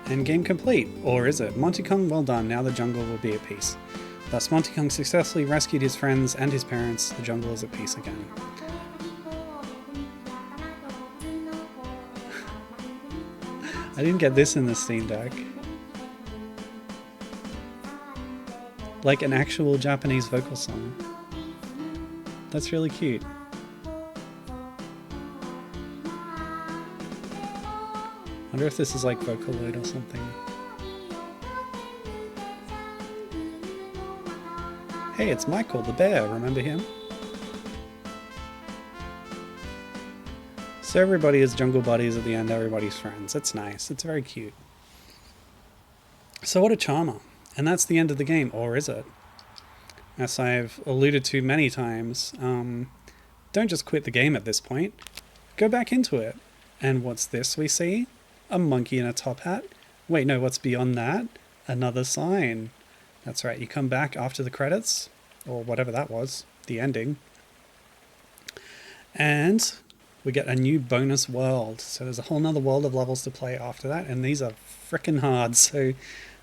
S1: And game complete. Or is it? Monty Kong, well done. Now the jungle will be at peace. Thus, Monty Kong successfully rescued his friends and his parents. The jungle is at peace again. I didn't get this in the Steam Deck. Like an actual Japanese vocal song. That's really cute. Wonder if this is like Vocaloid or something. Hey, it's Michael the bear, remember him? So everybody is jungle buddies at the end, everybody's friends. It's nice, it's very cute. So what a charmer. And that's the end of the game, or is it? As I've alluded to many times, don't just quit the game at this point. Go back into it. And what's this we see? A monkey in a top hat? Wait, no, what's beyond that? Another sign. That's right, you come back after the credits, or whatever that was, the ending. And we get a new bonus world. So there's a whole nother world of levels to play after that, and these are frickin' hard, so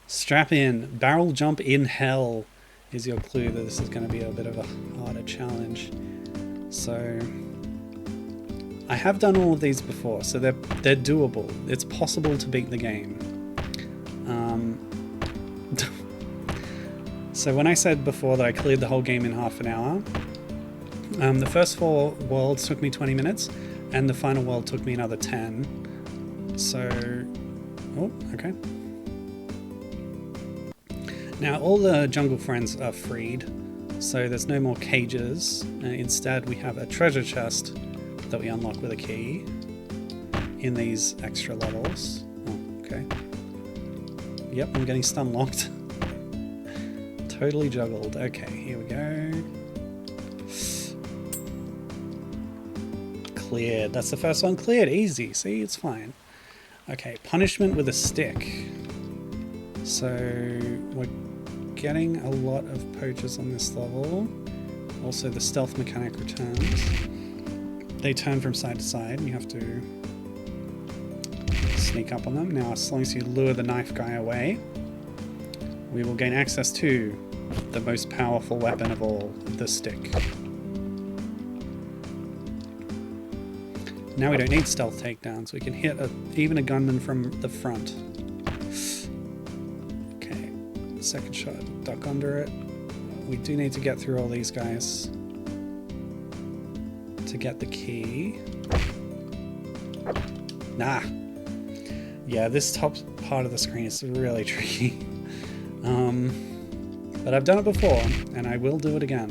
S1: strap in. Barrel jump in hell is your clue that this is going to be a bit of a harder challenge. So I have done all of these before, so they're doable. It's possible to beat the game. So when I said before that I cleared the whole game in half an hour, the first 4 worlds took me 20 minutes, and the final world took me another 10. So, oh, okay. Now all the jungle friends are freed, so there's no more cages. Instead we have a treasure chest that we unlock with a key in these extra levels. Oh, okay. Yep, I'm getting stun locked. Totally juggled. Okay, here we go. Cleared. That's the first one cleared. Easy. See, it's fine. Okay, punishment with a stick. So we're getting a lot of poachers on this level. Also the stealth mechanic returns. They turn from side to side and you have to sneak up on them. Now as long as you lure the knife guy away, we will gain access to the most powerful weapon of all, the stick. Now we don't need stealth takedowns, we can hit even a gunman from the front. Okay, second shot, duck under it. We do need to get through all these guys to get the key. Nah. Yeah, this top part of the screen is really tricky. But I've done it before, and I will do it again.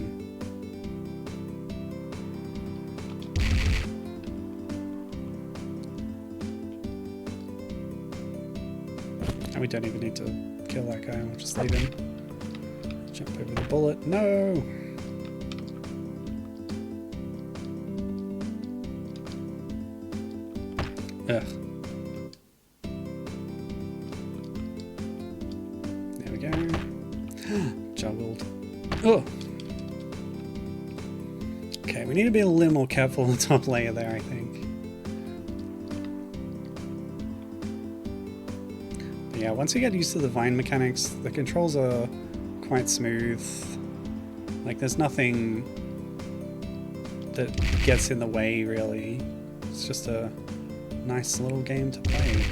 S1: And we don't even need to kill that guy, we'll just leave him. Jump over the bullet. No! Ugh. There we go. Juggled. Oh! Okay, we need to be a little more careful on the top layer there, I think. But yeah, once you get used to the vine mechanics, the controls are quite smooth. Like, there's nothing that gets in the way, really. It's just a nice little game to play.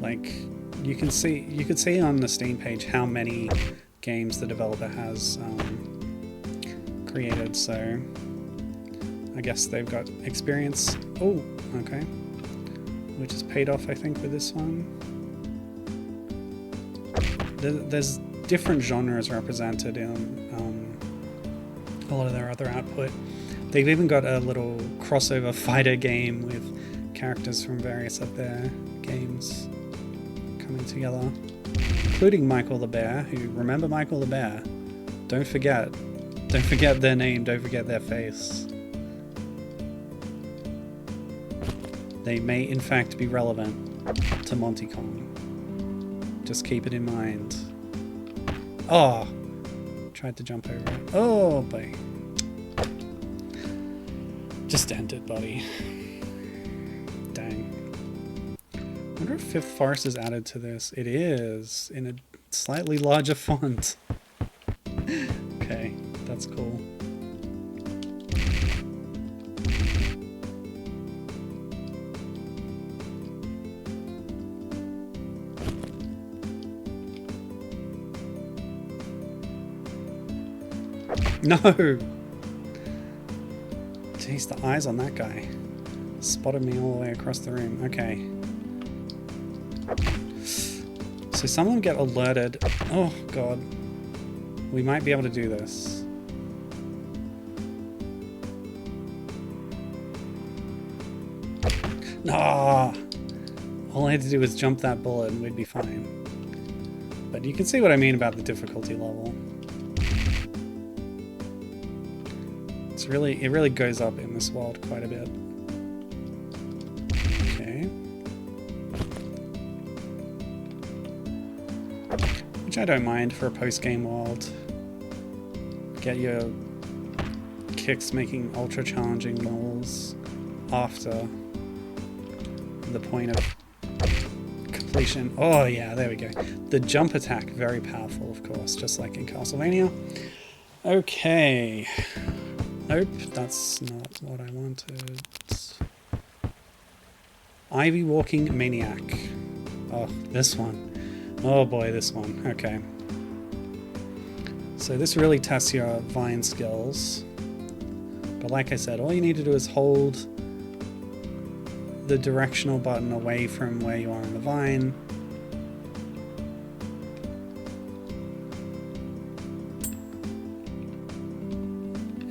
S1: Like, you could see on the Steam page how many games the developer has created, so I guess they've got experience. Oh, okay. Which is paid off, I think, with this one. There's different genres represented in a lot of their other output. They've even got a little crossover fighter game with characters from various of their games coming together, including Michael the Bear, who, remember Michael the Bear? Don't forget their name, don't forget their face. They may in fact be relevant to Monty Kong. Just keep it in mind. Oh! Tried to jump over it. Oh boy. Just end it, buddy. Dang. I wonder if Fifth Forest is added to this. It is, in a slightly larger font. Okay, that's cool. No! Jeez, the eyes on that guy. Spotted me all the way across the room. Okay. So some of them get alerted. Oh, God. We might be able to do this. Ah! All I had to do was jump that bullet and we'd be fine. But you can see what I mean about the difficulty level. It really goes up in this world quite a bit. Okay. Which I don't mind for a post-game world. Get your kicks making ultra challenging levels after the point of completion. Oh yeah, there we go. The jump attack, very powerful, of course, just like in Castlevania. Okay. Nope, that's not what I wanted. Ivy Walking Maniac. Oh, this one. Oh boy, this one. Okay. So this really tests your vine skills. But like I said, all you need to do is hold the directional button away from where you are in the vine.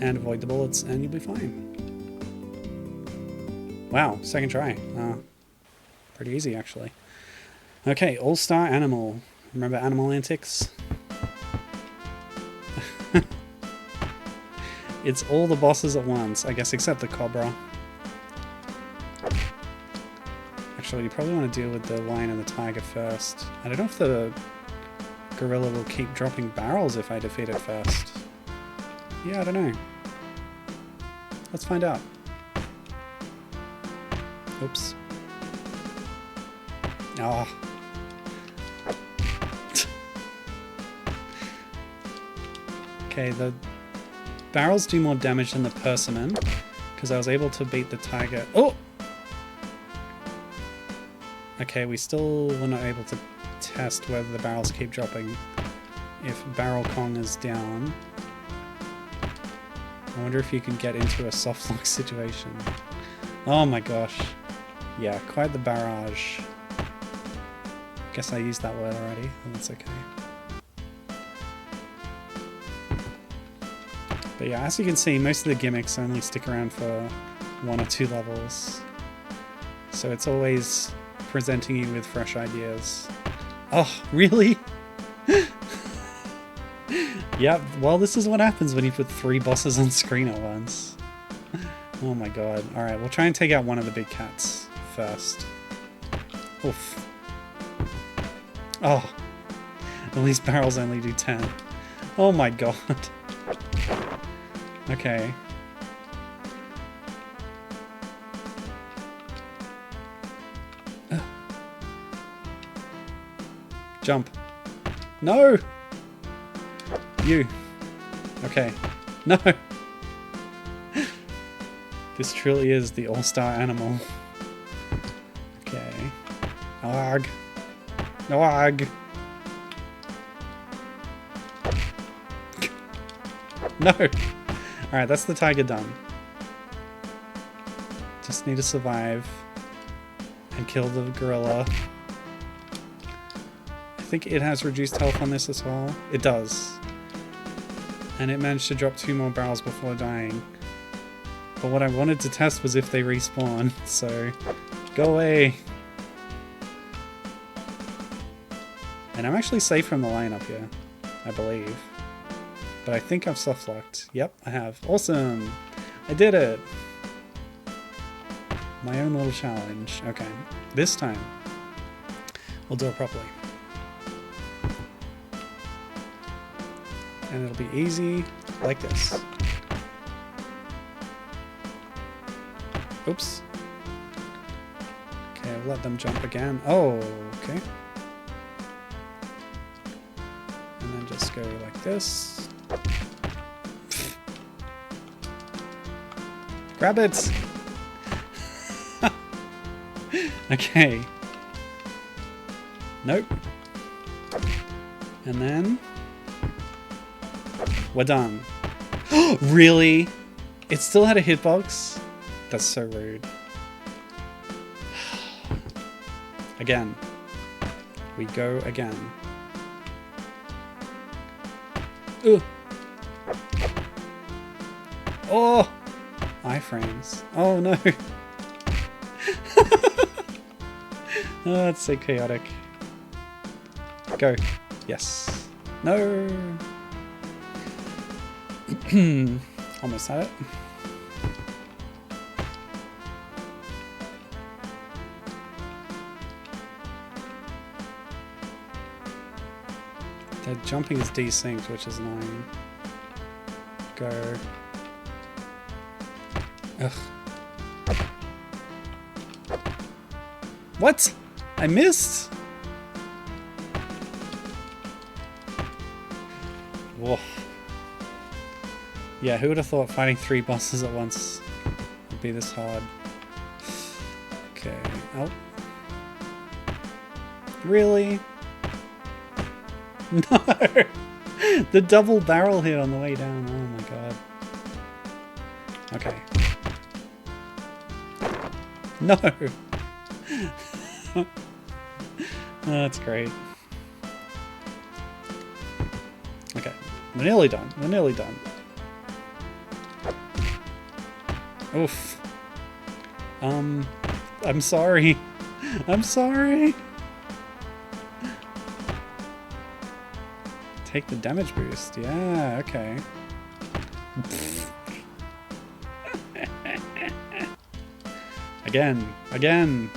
S1: And avoid the bullets and you'll be fine. Wow, second try. Pretty easy actually. Okay, All-Star Animal. Remember Animal Antics? It's all the bosses at once, I guess, except the Cobra. Actually, you probably want to deal with the lion and the tiger first. I don't know if the gorilla will keep dropping barrels if I defeat it first. Yeah, I don't know. Let's find out. Oops. Ah. Okay, the barrels do more damage than the persimmon, because I was able to beat the tiger. Oh! Okay, we still were not able to test whether the barrels keep dropping if Barrel Kong is down. I wonder if you can get into a soft lock situation. Oh my gosh. Yeah, quite the barrage. Guess I used that word already, and that's okay. But yeah, as you can see, most of the gimmicks only stick around for 1 or 2 levels. So it's always presenting you with fresh ideas. Oh, really? Yep, well this is what happens when you put 3 bosses on screen at once. Oh my god. Alright, we'll try and take out one of the big cats first. Oof. Oh. At least barrels only do 10. Oh my god. Okay. Jump. No! You. Okay. No! This truly is the all-star animal. Okay. Arg. No arg. No! Alright, that's the tiger done. Just need to survive and kill the gorilla. I think it has reduced health on this as well. It does. And it managed to drop 2 more barrels before dying. But what I wanted to test was if they respawn, so go away. And I'm actually safe from the lion up here, I believe. But I think I've soft locked. Yep, I have. Awesome! I did it! My own little challenge. Okay, this time we'll do it properly. And it'll be easy like this. Oops. Okay, I'll let them jump again. Oh, okay. And then just go like this. Grab it! Okay. Nope. And then we're done. Really? It still had a hitbox? That's so rude. Again. We go again. Ugh. Oh! Iframes. Oh no. Oh, it's so chaotic. Go. Yes. No. Almost had it. Their jumping is desynced, which is annoying. Go. Ugh. What? I missed? Whoa. Yeah, who would have thought fighting 3 bosses at once would be this hard? Okay. Oh. Really? No! The double barrel hit on the way down. Oh my god. Okay. No! Oh, that's great. Okay. We're nearly done. We're nearly done. Oof. I'm sorry. I'm sorry. Take the damage boost. Yeah, okay. Again. Again.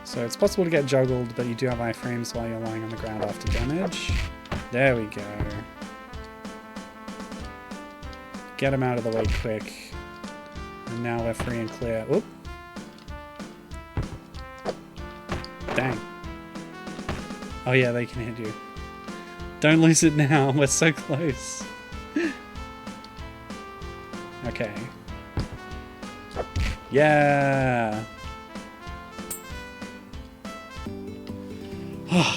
S1: So it's possible to get juggled, but you do have iframes while you're lying on the ground after damage. There we go. Get him out of the way quick. And now we're free and clear. Oop. Dang. Oh yeah, they can hit you. Don't lose it now. We're so close. Okay. Yeah.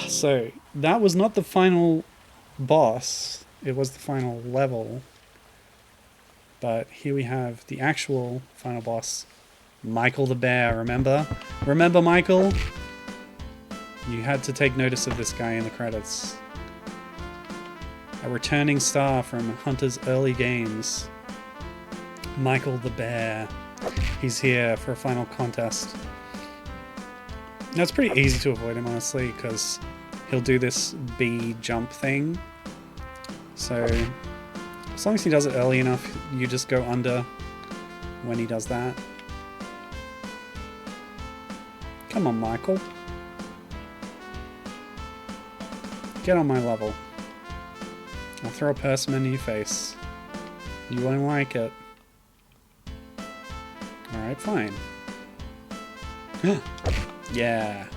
S1: So that was not the final boss. It was the final level. But here we have the actual final boss, Michael the Bear. Remember? Remember Michael? You had to take notice of this guy in the credits. A returning star from Hunter's early games. Michael the Bear. He's here for a final contest. Now it's pretty easy to avoid him, honestly, because he'll do this B jump thing. So as long as he does it early enough, you just go under when he does that. Come on, Michael. Get on my level. I'll throw a persimmon in your face. You won't like it. Alright, fine. Yeah.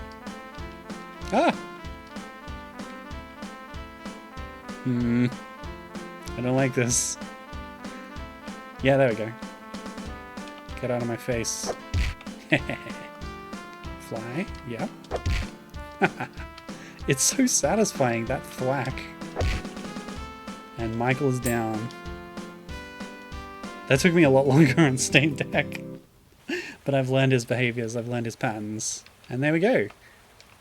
S1: Ah! I don't like this. Yeah, there we go. Get out of my face. Fly. Yeah. It's so satisfying, that thwack. And Michael is down. That took me a lot longer on Steam Deck. But I've learned his behaviors, I've learned his patterns. And there we go.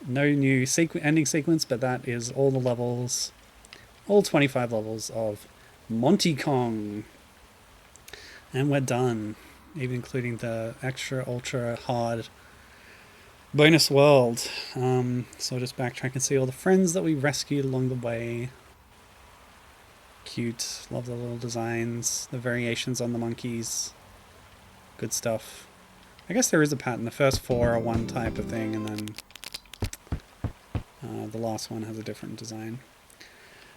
S1: No new ending sequence, but that is all the levels. All 25 levels of Monty Kong. And we're done. Even including the extra ultra hard bonus world. So I'll just backtrack and see all the friends that we rescued along the way. Cute. Love the little designs. The variations on the monkeys. Good stuff. I guess there is a pattern. The first 4 are one type of thing, and then the last one has a different design.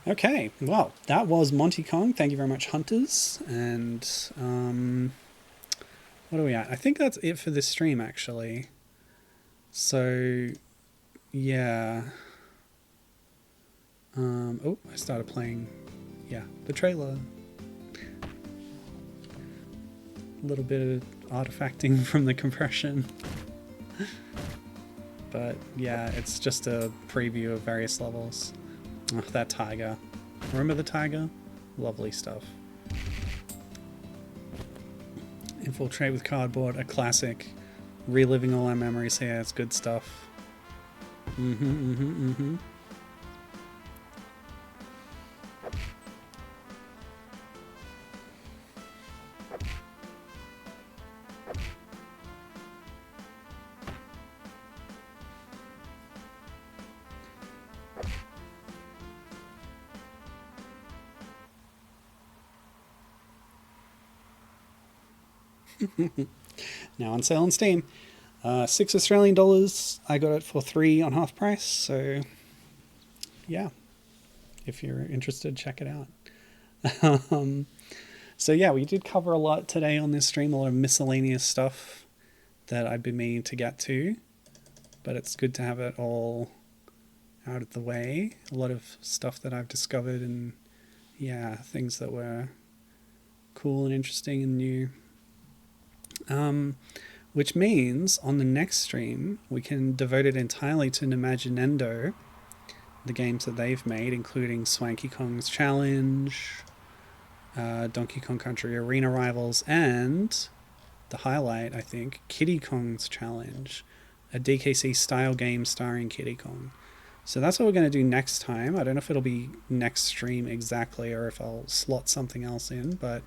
S1: Okay, well, that was Monty Kong. Thank you very much, Hunters. And what are we at? I think that's it for this stream, actually. So, yeah. Oh, I started playing, yeah, the trailer. A little bit of artifacting from the compression. But, yeah, it's just a preview of various levels. Oh, that tiger. Remember the tiger? Lovely stuff. Infiltrate with cardboard, a classic. Reliving all our memories here, it's good stuff. Now on sale on Steam. $6 Australian. I got it for 3 on half price. So yeah, if you're interested, check it out. So yeah, we did cover a lot today on this stream, a lot of miscellaneous stuff that I've been meaning to get to, but it's good to have it all out of the way. A lot of stuff that I've discovered, and yeah, things that were cool and interesting and new. Which means on the next stream we can devote it entirely to Imaginendo, the games that they've made, including Swanky Kong's Challenge, Donkey Kong Country Arena Rivals, and the highlight, I think, Kiddy Kong's Challenge, a DKC style game starring Kiddy Kong. So that's what we're going to do next time. I don't know if it'll be next stream exactly or if I'll slot something else in, but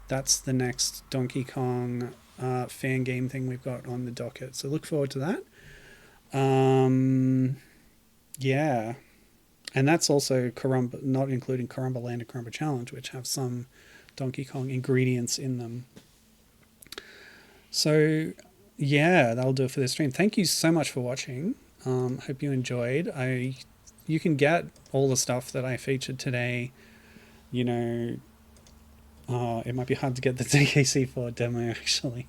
S1: that's the next Donkey Kong fan game thing we've got on the docket. So look forward to that. Yeah. And that's also Karumba, not including Karumba Land and Karumba Challenge, which have some Donkey Kong ingredients in them. So yeah, that'll do it for this stream. Thank you so much for watching. Hope you enjoyed. You can get all the stuff that I featured today. You know, it might be hard to get the DKC4 demo actually.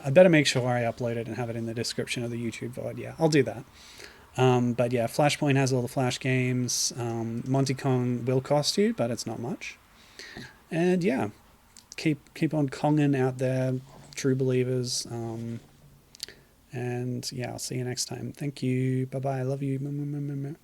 S1: I better make sure I upload it and have it in the description of the YouTube VOD. Yeah, I'll do that. But yeah, Flashpoint has all the Flash games. Monty Kong will cost you, but it's not much. And yeah, keep on Konging out there, true believers. And yeah, I'll see you next time. Thank you. Bye bye. I love you.